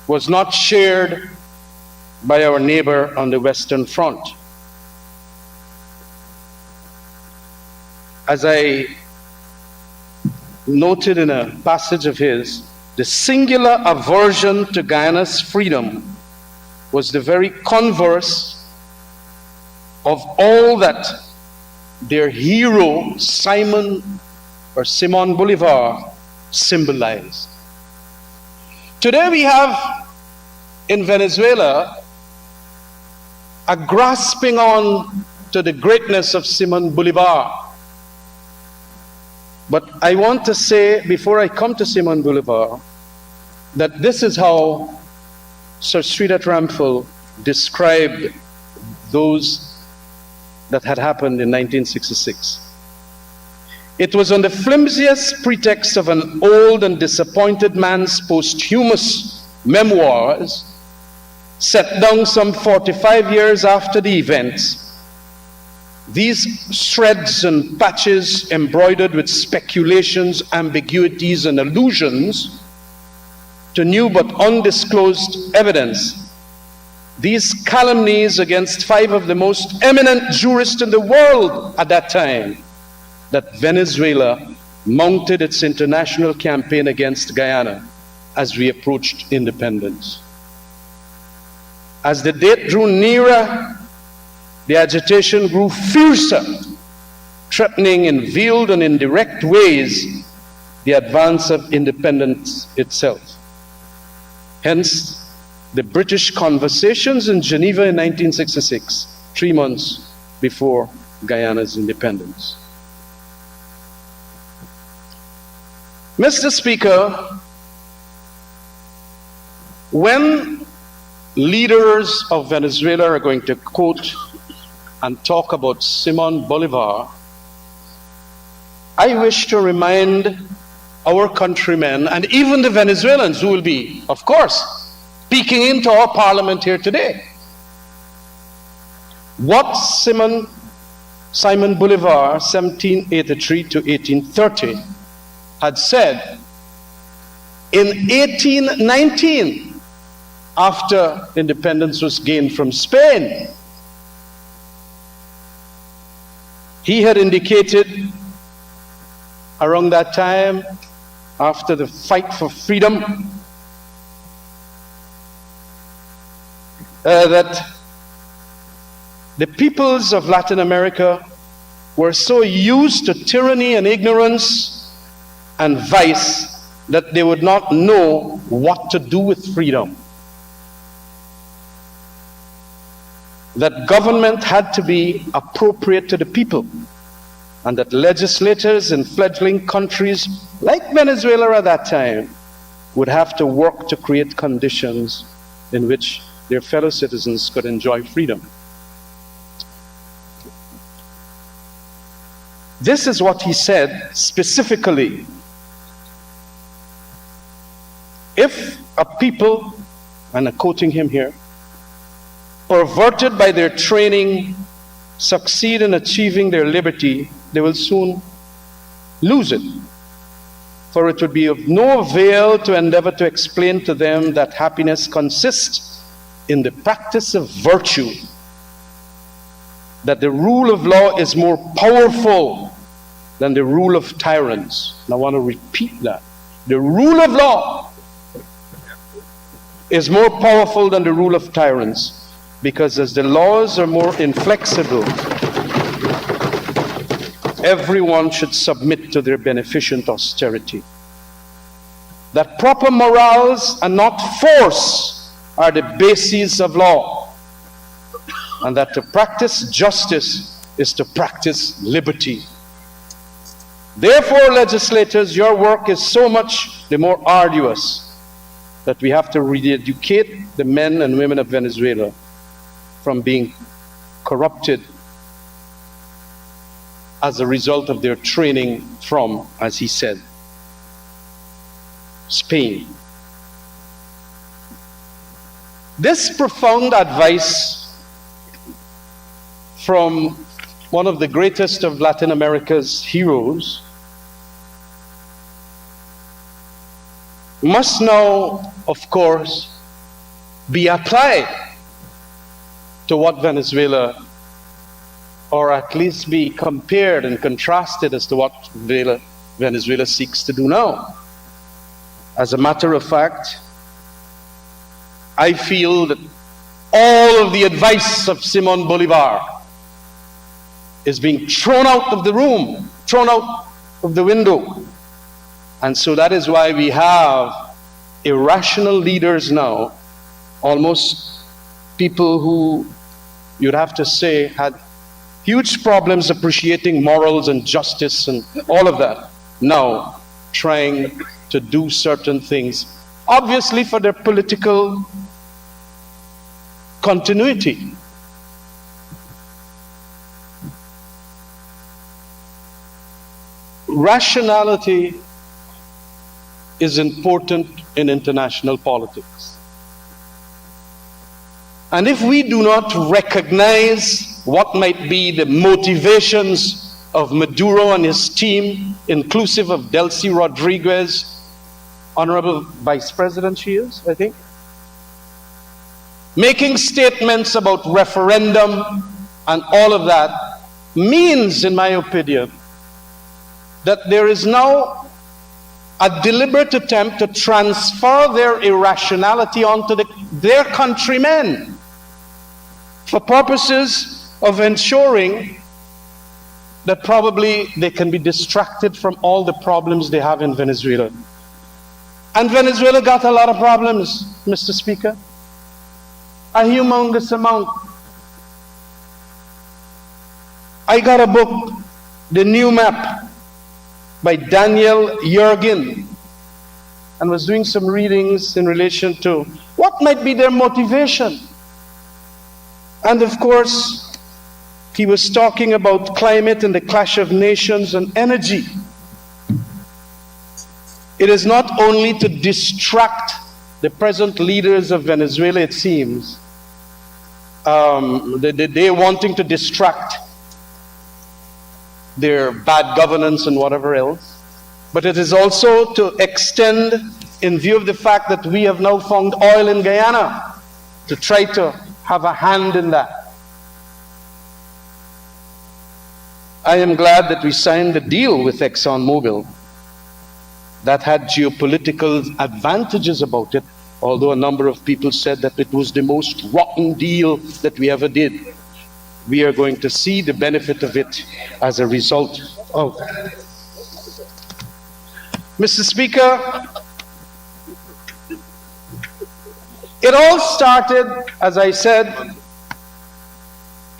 was not shared by our neighbor on the Western Front. As I noted in a passage of his, the singular aversion to Guyana's freedom was the very converse of all that their hero, Simon Bolivar, symbolized. Today we have in Venezuela a grasping on to the greatness of Simon Bolivar. But I want to say, before I come to Simon Bolivar, that this is how Sir Street at Ramphel described those that had happened in 1966. It was on the flimsiest pretext of an old and disappointed man's posthumous memoirs, set down some 45 years after the events. These shreds and patches embroidered with speculations, ambiguities, and allusions to new but undisclosed evidence. These calumnies against 5 of the most eminent jurists in the world at that time, that Venezuela mounted its international campaign against Guyana as we approached independence. As the date drew nearer, the agitation grew fiercer, threatening in veiled and indirect ways the advance of independence itself. Hence, the British conversations in Geneva in 1966, 3 months before Guyana's independence. Mr. Speaker, when leaders of Venezuela are going to quote and talk about Simon Bolivar, I wish to remind our countrymen and even the Venezuelans who will be, of course, speaking into our parliament here today, what Simon Bolivar, 1783 to 1830, had said in 1819, after independence was gained from Spain. He had indicated around that time, after the fight for freedom, that the peoples of Latin America were so used to tyranny and ignorance and vice that they would not know what to do with freedom. That government had to be appropriate to the people, and that legislators in fledgling countries like Venezuela at that time would have to work to create conditions in which their fellow citizens could enjoy freedom. This is what he said specifically. If a people, and I'm quoting him here, perverted by their training, succeed in achieving their liberty, they will soon lose it. For it would be of no avail to endeavor to explain to them that happiness consists in the practice of virtue, that the rule of law is more powerful than the rule of tyrants. And I want to repeat that. The rule of law is more powerful than the rule of tyrants, because as the laws are more inflexible, everyone should submit to their beneficent austerity. That proper morals and not force are the bases of law, and that to practice justice is to practice liberty. Therefore, legislators, your work is so much the more arduous that we have to re-educate the men and women of Venezuela from being corrupted as a result of their training from, as he said, Spain. This profound advice from one of the greatest of Latin America's heroes must now, of course, be applied to what Venezuela, or at least be compared and contrasted as to what Venezuela seeks to do now. As a matter of fact, I feel that all of the advice of Simon Bolivar is being thrown out of the room, thrown out of the window. And so that is why we have irrational leaders now, almost people who you'd have to say had huge problems appreciating morals and justice and all of that, now trying to do certain things, obviously for their political continuity. Rationality is important in international politics. And if we do not recognize what might be the motivations of Maduro and his team, inclusive of Delcy Rodriguez, Honorable Vice President she is, I think, making statements about referendum and all of that, means, in my opinion, that there is now a deliberate attempt to transfer their irrationality onto their countrymen for purposes of ensuring that probably they can be distracted from all the problems they have in Venezuela. And Venezuela got a lot of problems, Mr. Speaker. a humongous amount. I got a book, The New Map, by Daniel Yergin, and was doing some readings in relation to what might be their motivation. And of course, he was talking about climate and the clash of nations and energy. It is not only to distract the present leaders of Venezuela, it seems, they wanting to distract their bad governance and whatever else, but it is also to extend, in view of the fact that we have now found oil in Guyana, to try to have a hand in that. I am glad that we signed the deal with ExxonMobil that had geopolitical advantages about it, although a number of people said that it was the most rotten deal that we ever did. We are going to see the benefit of it as a result of. Mr. Speaker, it all started, as I said,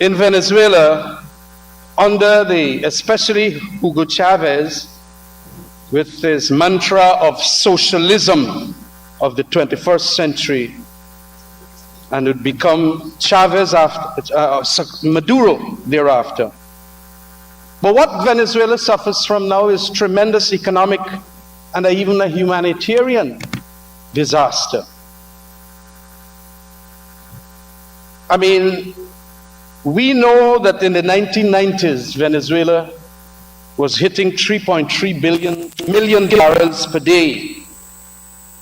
in Venezuela under especially Hugo Chavez, with his mantra of socialism of the 21st century, and would become Chavez after Maduro thereafter. But what Venezuela suffers from now is tremendous economic and even a humanitarian disaster. I mean, we know that in the 1990s, Venezuela was hitting 3.3 million barrels per day.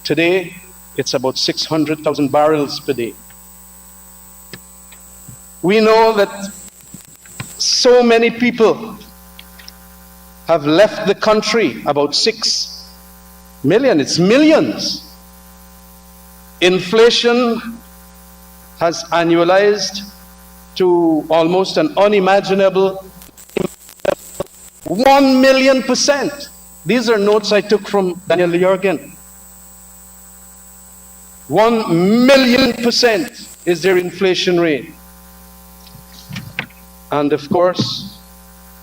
Today, it's about 600,000 barrels per day. We know that so many people have left the country, about 6 million, it's millions. Inflation has annualized to almost an unimaginable 1,000,000%. These are notes I took from Daniel Yergin. 1,000,000% is their inflation rate. And of course,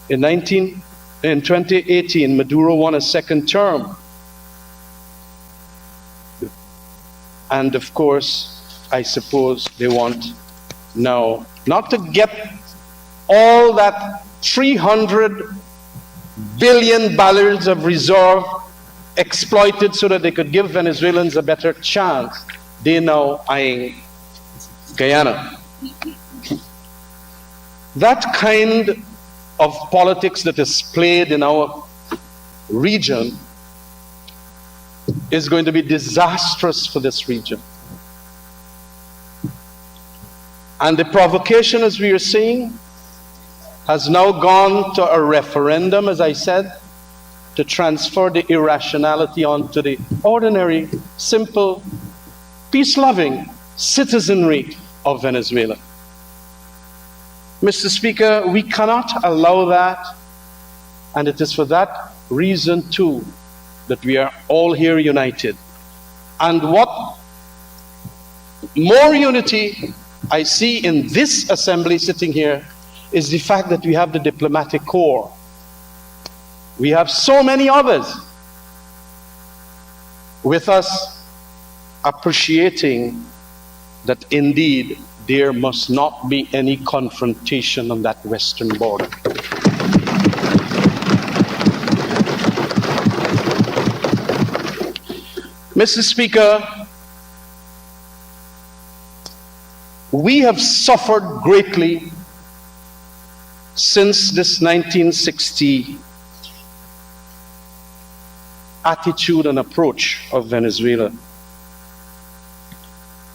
in 2018, Maduro won a second term. And of course, I suppose they want now not to get all that 300 billion barrels of reserve exploited so that they could give Venezuelans a better chance. They're now eyeing Guyana. That kind of politics that is played in our region is going to be disastrous for this region. And the provocation, as we are seeing, has now gone to a referendum, as I said, to transfer the irrationality onto the ordinary, simple, peace-loving citizenry of Venezuela. Mr. Speaker, we cannot allow that, and it is for that reason, too, that we are all here united. And what more unity I see in this assembly sitting here is the fact that we have the diplomatic corps. We have so many others with us appreciating that indeed there must not be any confrontation on that western border. Mr. Speaker, we have suffered greatly since this 1960 attitude and approach of Venezuela.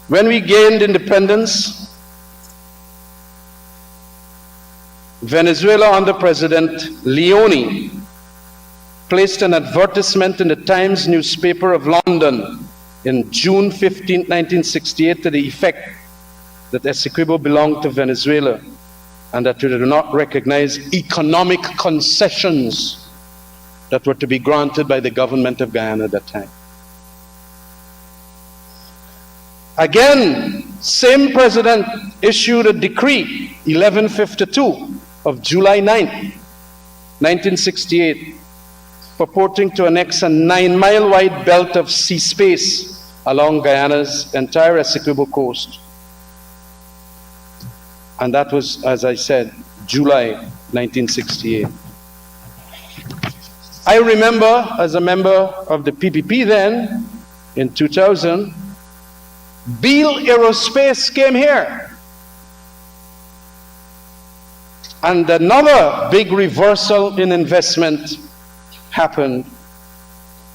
When we gained independence, Venezuela under President Leone placed an advertisement in the Times newspaper of London in June 15, 1968 to the effect that Essequibo belonged to Venezuela and that we do not recognize economic concessions that were to be granted by the government of Guyana at that time. Again, Same president issued a decree, 1152 of July 9, 1968, purporting to annex a 9-mile-wide belt of sea space along Guyana's entire Essequibo coast. And that was, as I said, July 1968. I remember, as a member of the PPP then, in 2000, Beale Aerospace came here. And another big reversal in investment happened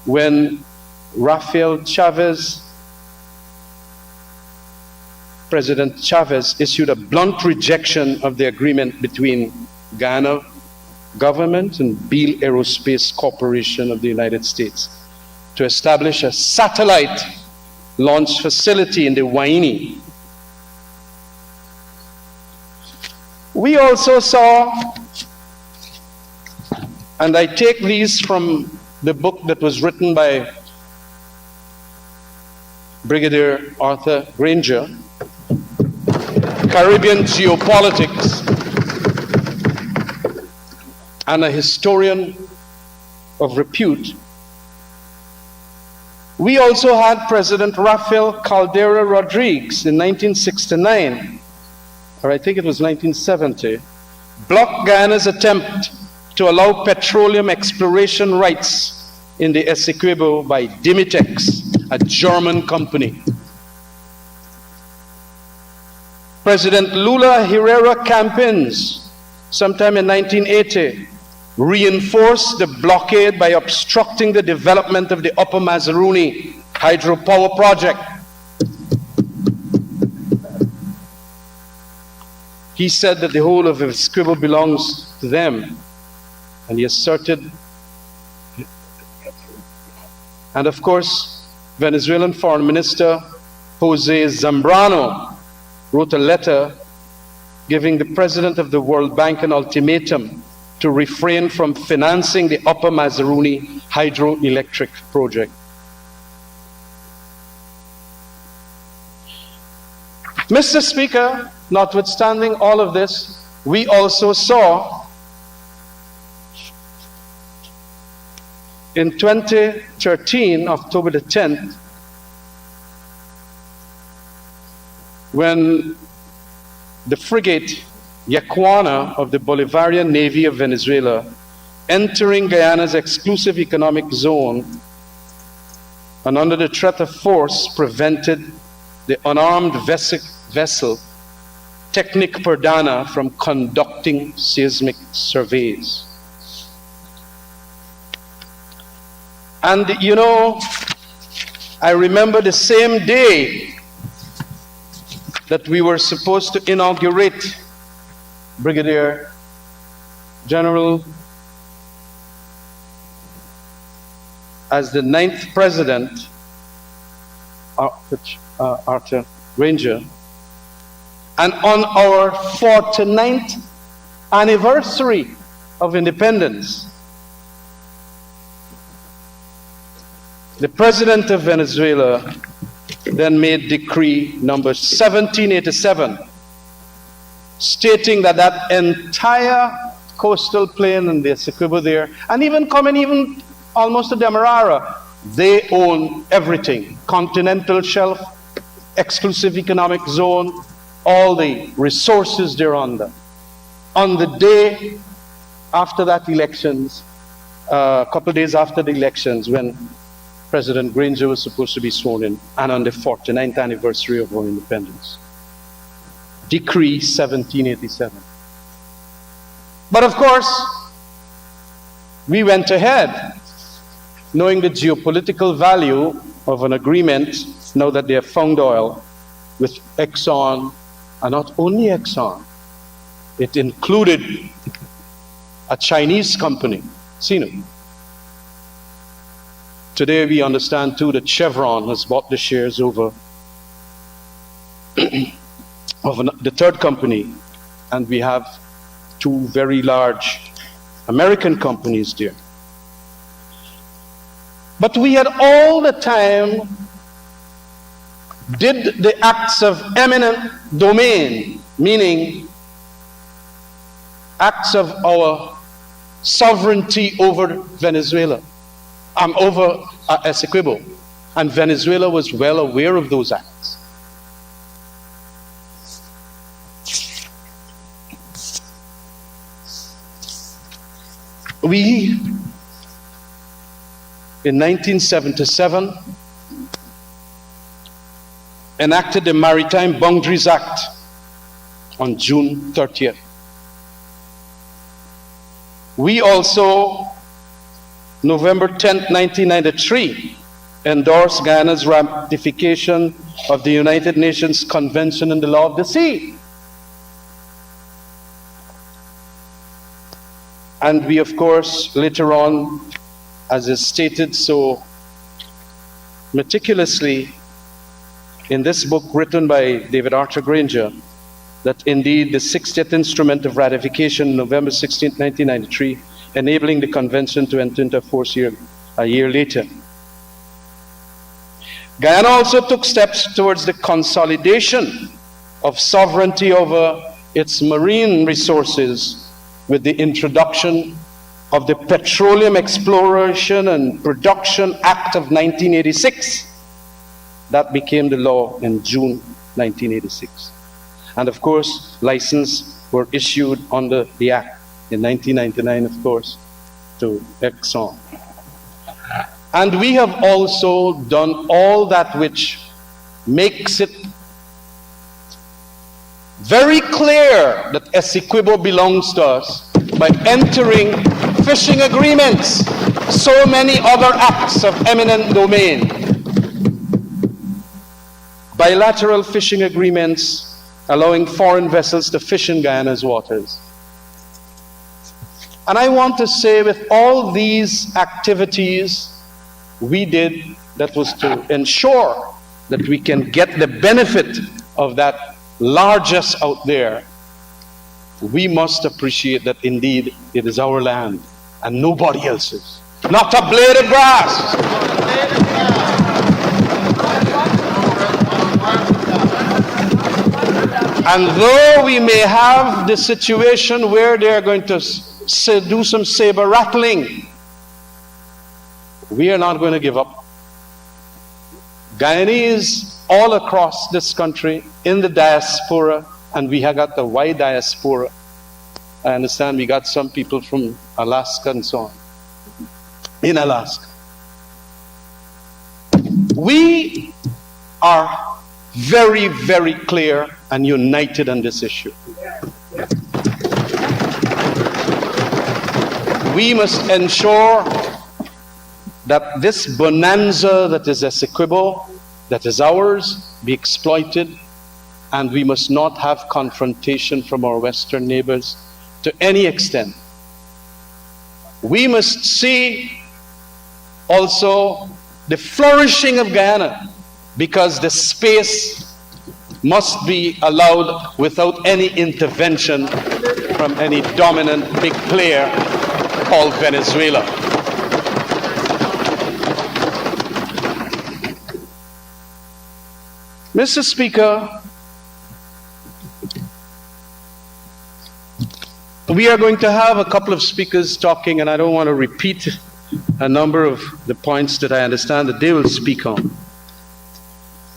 when Rafael Chavez, President Chavez, issued a blunt rejection of the agreement between Guyana government and Beale Aerospace Corporation of the United States to establish a satellite launch facility in the Guyanese. We also saw, and I take these from the book that was written by Brigadier Arthur Granger, Caribbean Geopolitics, and a historian of repute. We also had President Rafael Caldera Rodriguez in 1969, or I think it was 1970, block Guyana's attempt to allow petroleum exploration rights in the Essequibo by Dimitex, a German company. President Lula Herrera Campins, sometime in 1980, reinforced the blockade by obstructing the development of the Upper Mazaruni hydropower project. He said that the whole of Essequibo belongs to them, and he asserted. And of course, Venezuelan Foreign Minister Jose Zambrano wrote a letter giving the President of the World Bank an ultimatum to refrain from financing the Upper Mazaruni hydroelectric project. Mr. Speaker, notwithstanding all of this, we also saw in 2013, October the 10th, when the frigate Yacuana of the Bolivarian Navy of Venezuela, entering Guyana's exclusive economic zone and under the threat of force, prevented the unarmed vessel Technic Perdana from conducting seismic surveys. And you know, I remember the same day that we were supposed to inaugurate Brigadier General as the 9th president, Arthur Granger, and on our 49th anniversary of independence, the President of Venezuela then made decree number 1787, stating that that entire coastal plain and the Essequibo there, and even coming almost to Demerara, they own everything. Continental shelf, exclusive economic zone, all the resources they're under. On the day after that elections, a couple days after the elections, when President Granger was supposed to be sworn in, and on the 49th anniversary of our independence. Decree 1787. But of course, we went ahead, knowing the geopolitical value of an agreement, now that they have found oil, with Exxon, and not only Exxon, it included a Chinese company, Sino. Today we understand too that Chevron has bought the shares over of the third company, and we have two very large American companies there. But we had all the time did the acts of eminent domain, meaning acts of our sovereignty over Venezuela, over Essequibo, and Venezuela was well aware of those acts. We, in 1977, enacted the Maritime Boundaries Act on June 30th. We also, November 10th, 1993, endorsed Guyana's ratification of the United Nations Convention on the Law of the Sea. And we, of course, later on, as is stated so meticulously in this book written by David Arthur Granger, that indeed the 60th instrument of ratification, November 16, 1993, enabling the convention to enter into force a year later. Guyana also took steps towards the consolidation of sovereignty over its marine resources with the introduction of the Petroleum Exploration and Production Act of 1986. That became the law in June 1986. And of course, licenses were issued under the Act in 1999, of course, to Exxon. And we have also done all that which makes it very clear that Essequibo belongs to us by entering fishing agreements, so many other acts of eminent domain, bilateral fishing agreements allowing foreign vessels to fish in Guyana's waters. And I want to say, with all these activities we did, that was to ensure that we can get the benefit of that largesse out there. We must appreciate that indeed it is our land and nobody else's. Not a blade of grass. And though we may have the situation where they are going to do some saber rattling, we are not going to give up. Guyanese all across this country, in the diaspora, and we have got the wide diaspora. I understand we got some people from Alaska and so on. In Alaska. We are very, very clear and united on this issue. We must ensure that this bonanza that is Essequibo, that is ours, be exploited, and we must not have confrontation from our Western neighbors to any extent. We must see also the flourishing of Guyana, because the space must be allowed without any intervention from any dominant big player called Venezuela. Mr. Speaker, we are going to have a couple of speakers talking, and I don't want to repeat a number of the points that I understand that they will speak on.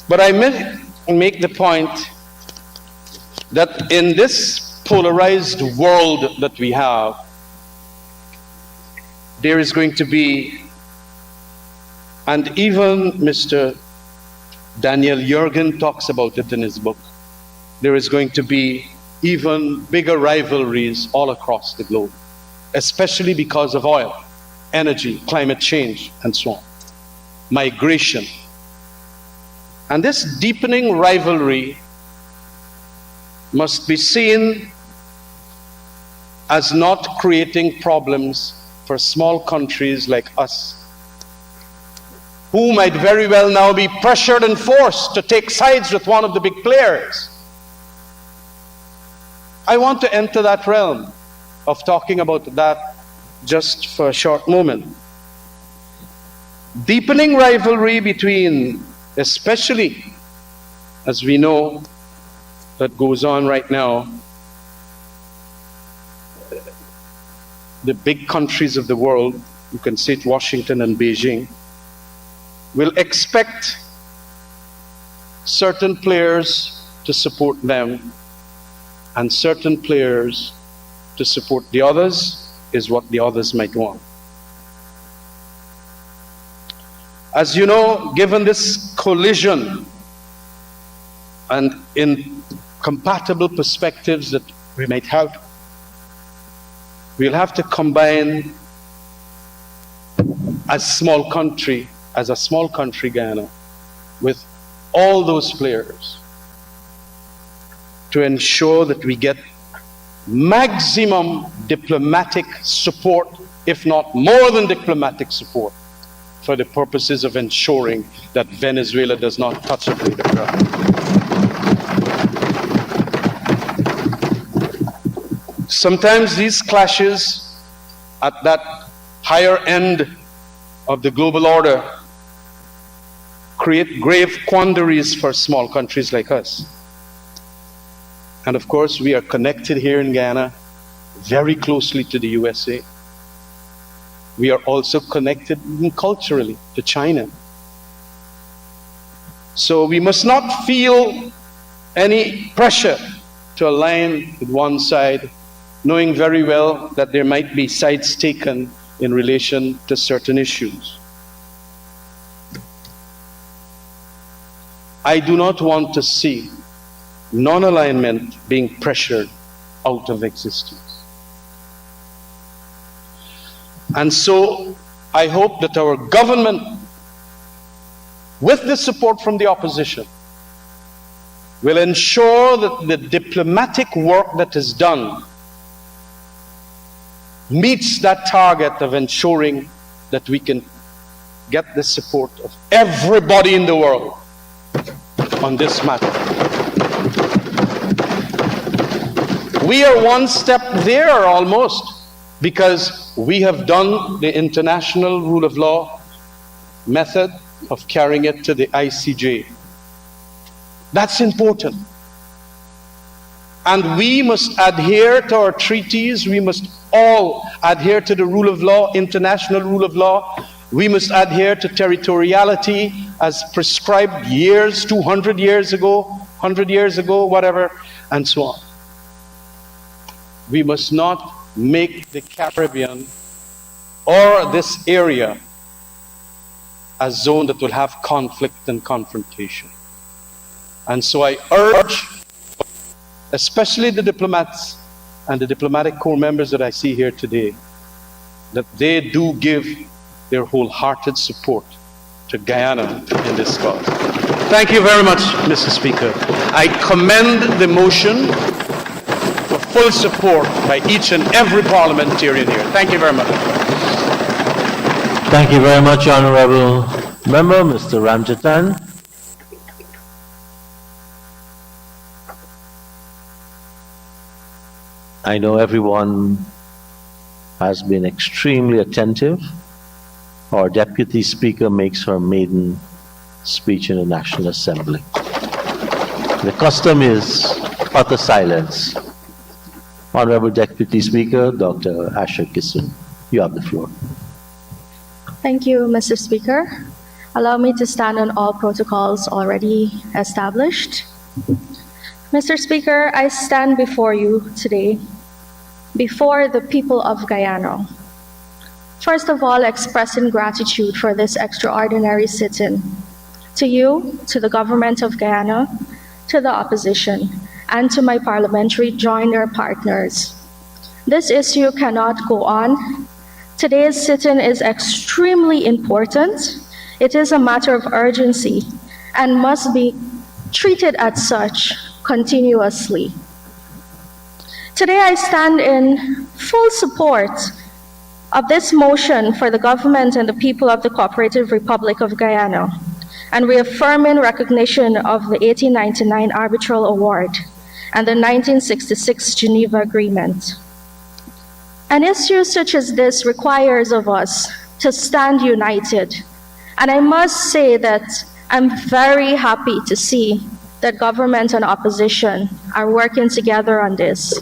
But I make the point that in this polarized world that we have, there is going to be, and even Mr. Daniel Jurgen talks about it in his book, there is going to be even bigger rivalries all across the globe, especially because of oil, energy, climate change, and so on, migration. And this deepening rivalry must be seen as not creating problems for small countries like us, who might very well now be pressured and forced to take sides with one of the big players. I want to enter that realm of talking about that just for a short moment. Deepening rivalry between especially as we know, that goes on right now, the big countries of the world, you can say it, Washington and Beijing, will expect certain players to support them and certain players to support the others, is what the others might want. As you know, given this collision and incompatible perspectives that we might have, we'll have to combine as a small country, Guyana, with all those players to ensure that we get maximum diplomatic support, if not more than diplomatic support, for the purposes of ensuring that Venezuela does not touch a blade of grass. Sometimes these clashes at that higher end of the global order create grave quandaries for small countries like us. And of course, we are connected here in Guyana very closely to the USA. We are also connected culturally to China. So we must not feel any pressure to align with one side, knowing very well that there might be sides taken in relation to certain issues. I do not want to see non-alignment being pressured out of existence. And so I hope that our government, with the support from the opposition, will ensure that the diplomatic work that is done meets that target of ensuring that we can get the support of everybody in the world on this matter. We are one step there almost, because we have done the international rule of law method of carrying it to the ICJ. That's important. And we must adhere to our treaties. We must all adhere to the rule of law, international rule of law. We must adhere to territoriality as prescribed years, 200 years ago, 100 years ago, whatever, and so on. We must not make the Caribbean or this area a zone that will have conflict and confrontation. And so I urge, especially the diplomats and the diplomatic corps members that I see here today, that they do give their wholehearted support to Guyana in this cause. Thank you very much, Mr. Speaker. I commend the motion for full support by each and every parliamentarian here. Thank you very much. Thank you very much, Honorable Member. Mr. Ramjatan. I know everyone has been extremely attentive. Our Deputy Speaker makes her maiden speech in the National Assembly. The custom is utter silence. Honorable Deputy Speaker, Dr. Asher Kissoon, you have the floor. Thank you, Mr. Speaker. Allow me to stand on all protocols already established. Mr. Speaker, I stand before you today, before the people of Guyana. First of all, expressing gratitude for this extraordinary sit-in. To you, to the government of Guyana, to the opposition, and to my parliamentary joiner partners. This issue cannot go on. Today's sit-in is extremely important. It is a matter of urgency and must be treated as such continuously. Today I stand in full support of this motion for the government and the people of the Cooperative Republic of Guyana, and reaffirming recognition of the 1899 Arbitral Award and the 1966 Geneva Agreement. An issue such as this requires of us to stand united, and I must say that I'm very happy to see that government and opposition are working together on this.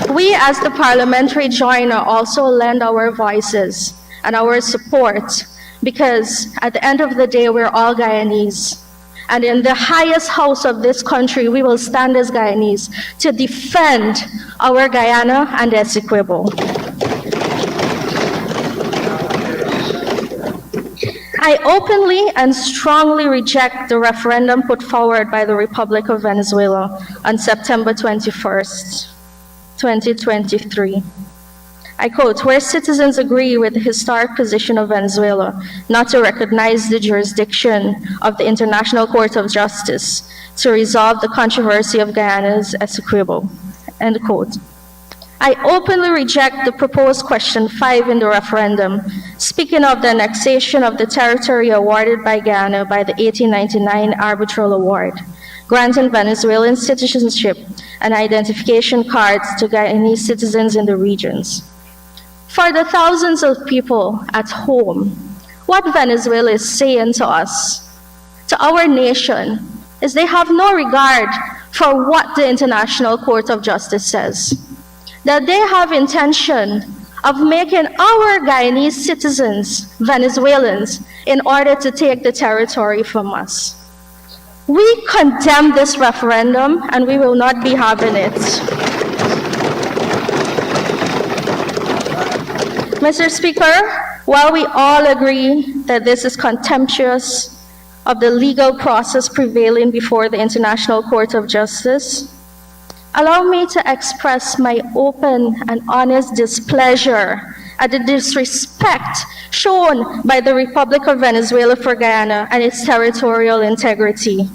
We, as the parliamentary joiner, also lend our voices and our support because at the end of the day, we're all Guyanese. And in the highest house of this country, we will stand as Guyanese to defend our Guyana and Essequibo. I openly and strongly reject the referendum put forward by the Republic of Venezuela on September 21st, 2023. I quote, "Where citizens agree with the historic position of Venezuela not to recognize the jurisdiction of the International Court of Justice to resolve the controversy of Guyana's Essequibo," end quote. I openly reject the proposed question 5 in the referendum, speaking of the annexation of the territory awarded by Guyana by the 1899 Arbitral Award, granting Venezuelan citizenship and identification cards to Guyanese citizens in the regions. For the thousands of people at home, what Venezuela is saying to us, to our nation, is they have no regard for what the International Court of Justice says. That they have intention of making our Guyanese citizens Venezuelans in order to take the territory from us. We condemn this referendum and we will not be having it. Mr. Speaker, while we all agree that this is contemptuous of the legal process prevailing before the International Court of Justice, allow me to express my open and honest displeasure at the disrespect shown by the Republic of Venezuela for Guyana and its territorial integrity.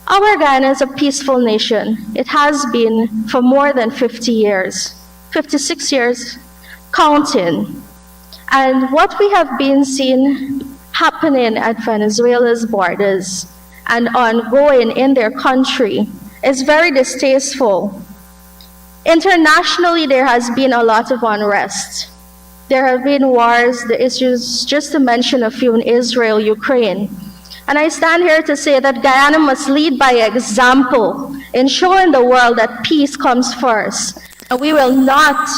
Our Guyana is a peaceful nation. It has been for more than 50 years, 56 years, counting. And what we have been seeing happening at Venezuela's borders and ongoing in their country is very distasteful. Internationally, there has been a lot of unrest. There have been wars, the issues, just to mention a few, in Israel, Ukraine. And I stand here to say that Guyana must lead by example in showing the world that peace comes first. And we will not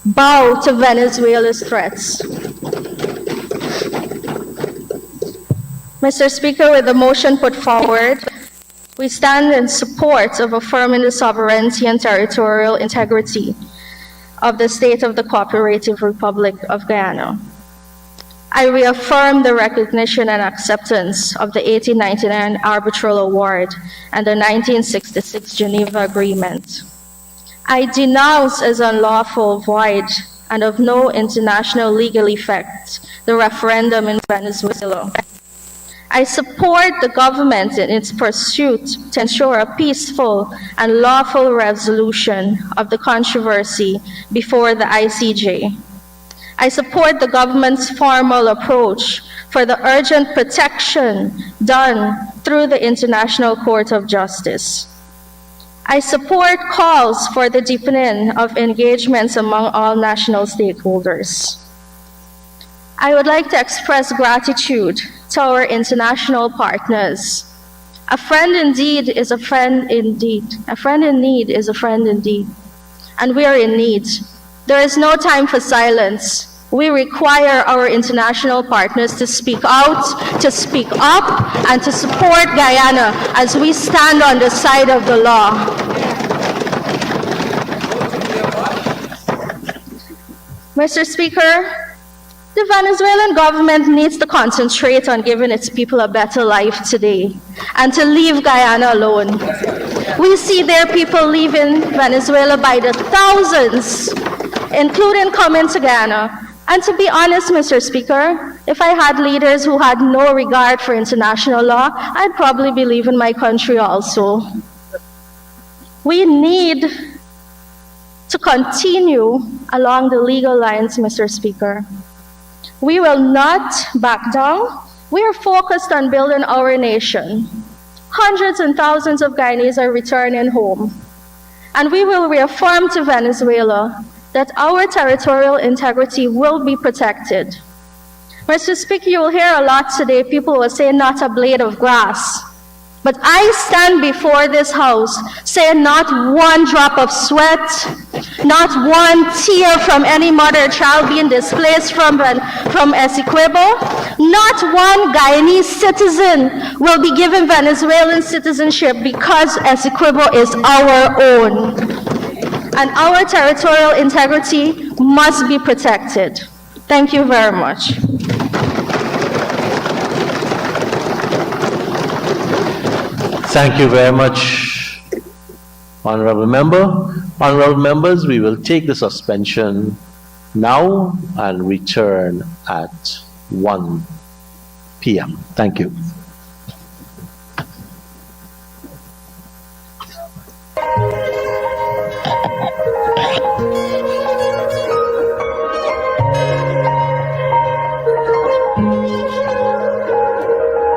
bow to Venezuela's threats. Mr. Speaker, with the motion put forward, we stand in support of affirming the sovereignty and territorial integrity of the state of the Cooperative Republic of Guyana. I reaffirm the recognition and acceptance of the 1899 Arbitral Award and the 1966 Geneva Agreement. I denounce as unlawful, void, and of no international legal effect the referendum in Venezuela. I support the government in its pursuit to ensure a peaceful and lawful resolution of the controversy before the ICJ. I support the government's formal approach for the urgent protection done through the International Court of Justice. I support calls for the deepening of engagements among all national stakeholders. I would like to express gratitude to our international partners. A friend indeed is a friend indeed. A friend in need is a friend indeed. And we are in need. There is no time for silence. We require our international partners to speak out, to speak up, and to support Guyana as we stand on the side of the law. Mr. Speaker, the Venezuelan government needs to concentrate on giving its people a better life today and to leave Guyana alone. We see their people leaving Venezuela by the thousands, including coming to Guyana. And to be honest, Mr. Speaker, if I had leaders who had no regard for international law, I'd probably be leaving my country also. We need to continue along the legal lines, Mr. Speaker. We will not back down. We are focused on building our nation. Hundreds and thousands of Guyanese are returning home. And we will reaffirm to Venezuela that our territorial integrity will be protected. Mr. Speaker, you will hear a lot today. People will say not a blade of grass. But I stand before this House saying not one drop of sweat, not one tear from any mother or child being displaced from Essequibo, not one Guyanese citizen will be given Venezuelan citizenship because Essequibo is our own. And our territorial integrity must be protected. Thank you very much. Thank you very much, Honorable Member. Honorable Members, we will take the suspension now and return at 1 p.m. Thank you.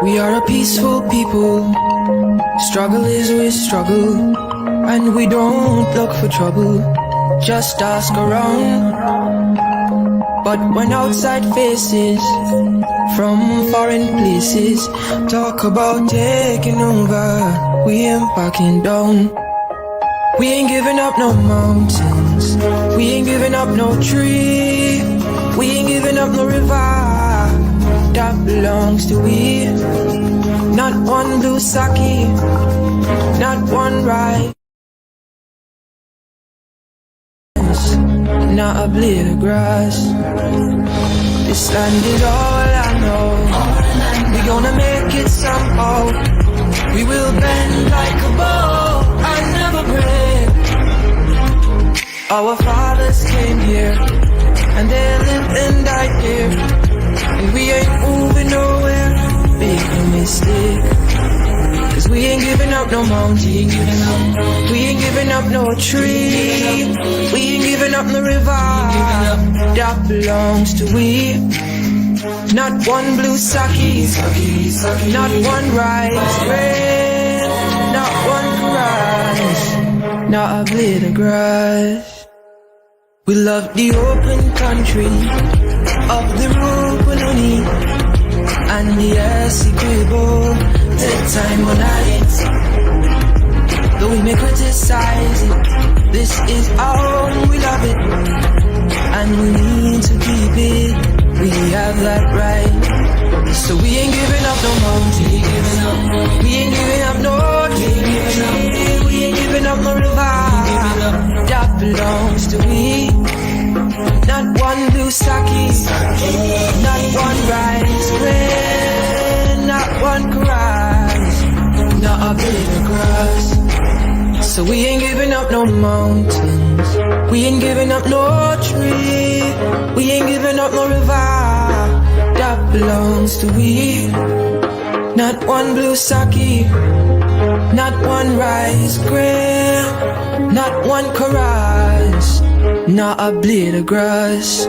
We are a peaceful people. Struggle is we struggle, and we don't look for trouble. Just ask around. But when outside faces from foreign places talk about taking over, we ain't backing down. We ain't giving up no mountains, we ain't giving up no tree, we ain't giving up no river that belongs to we. Not one blue sake, not one rice, not a blade of grass. This land is all I know. We gonna make it somehow. We will bend like a bow and never break. Our fathers came here, and they lived and died here, and we ain't moving nowhere. Make no mistake, 'cause we ain't giving up no mountain, we ain't giving up no tree, we ain't giving up no river that belongs to we. Not one blue sake, not one rice grain, not one rice, not a blade of grass. We love the open country of the Rupununi and the Essequibo, the time when though we may criticize it, this is our own, we love it, and we need to keep it, we have that right. So we ain't giving up no mountain, we ain't giving up no tree, we ain't giving up no river that belongs to we. Not one blue sake, not one rice grain, not one grass, not a blade of grass. So we ain't giving up no mountains, we ain't giving up no tree, we ain't giving up no river that belongs to we. Not one blue sake, not one rice grain, not one chorus, not a blade of grass.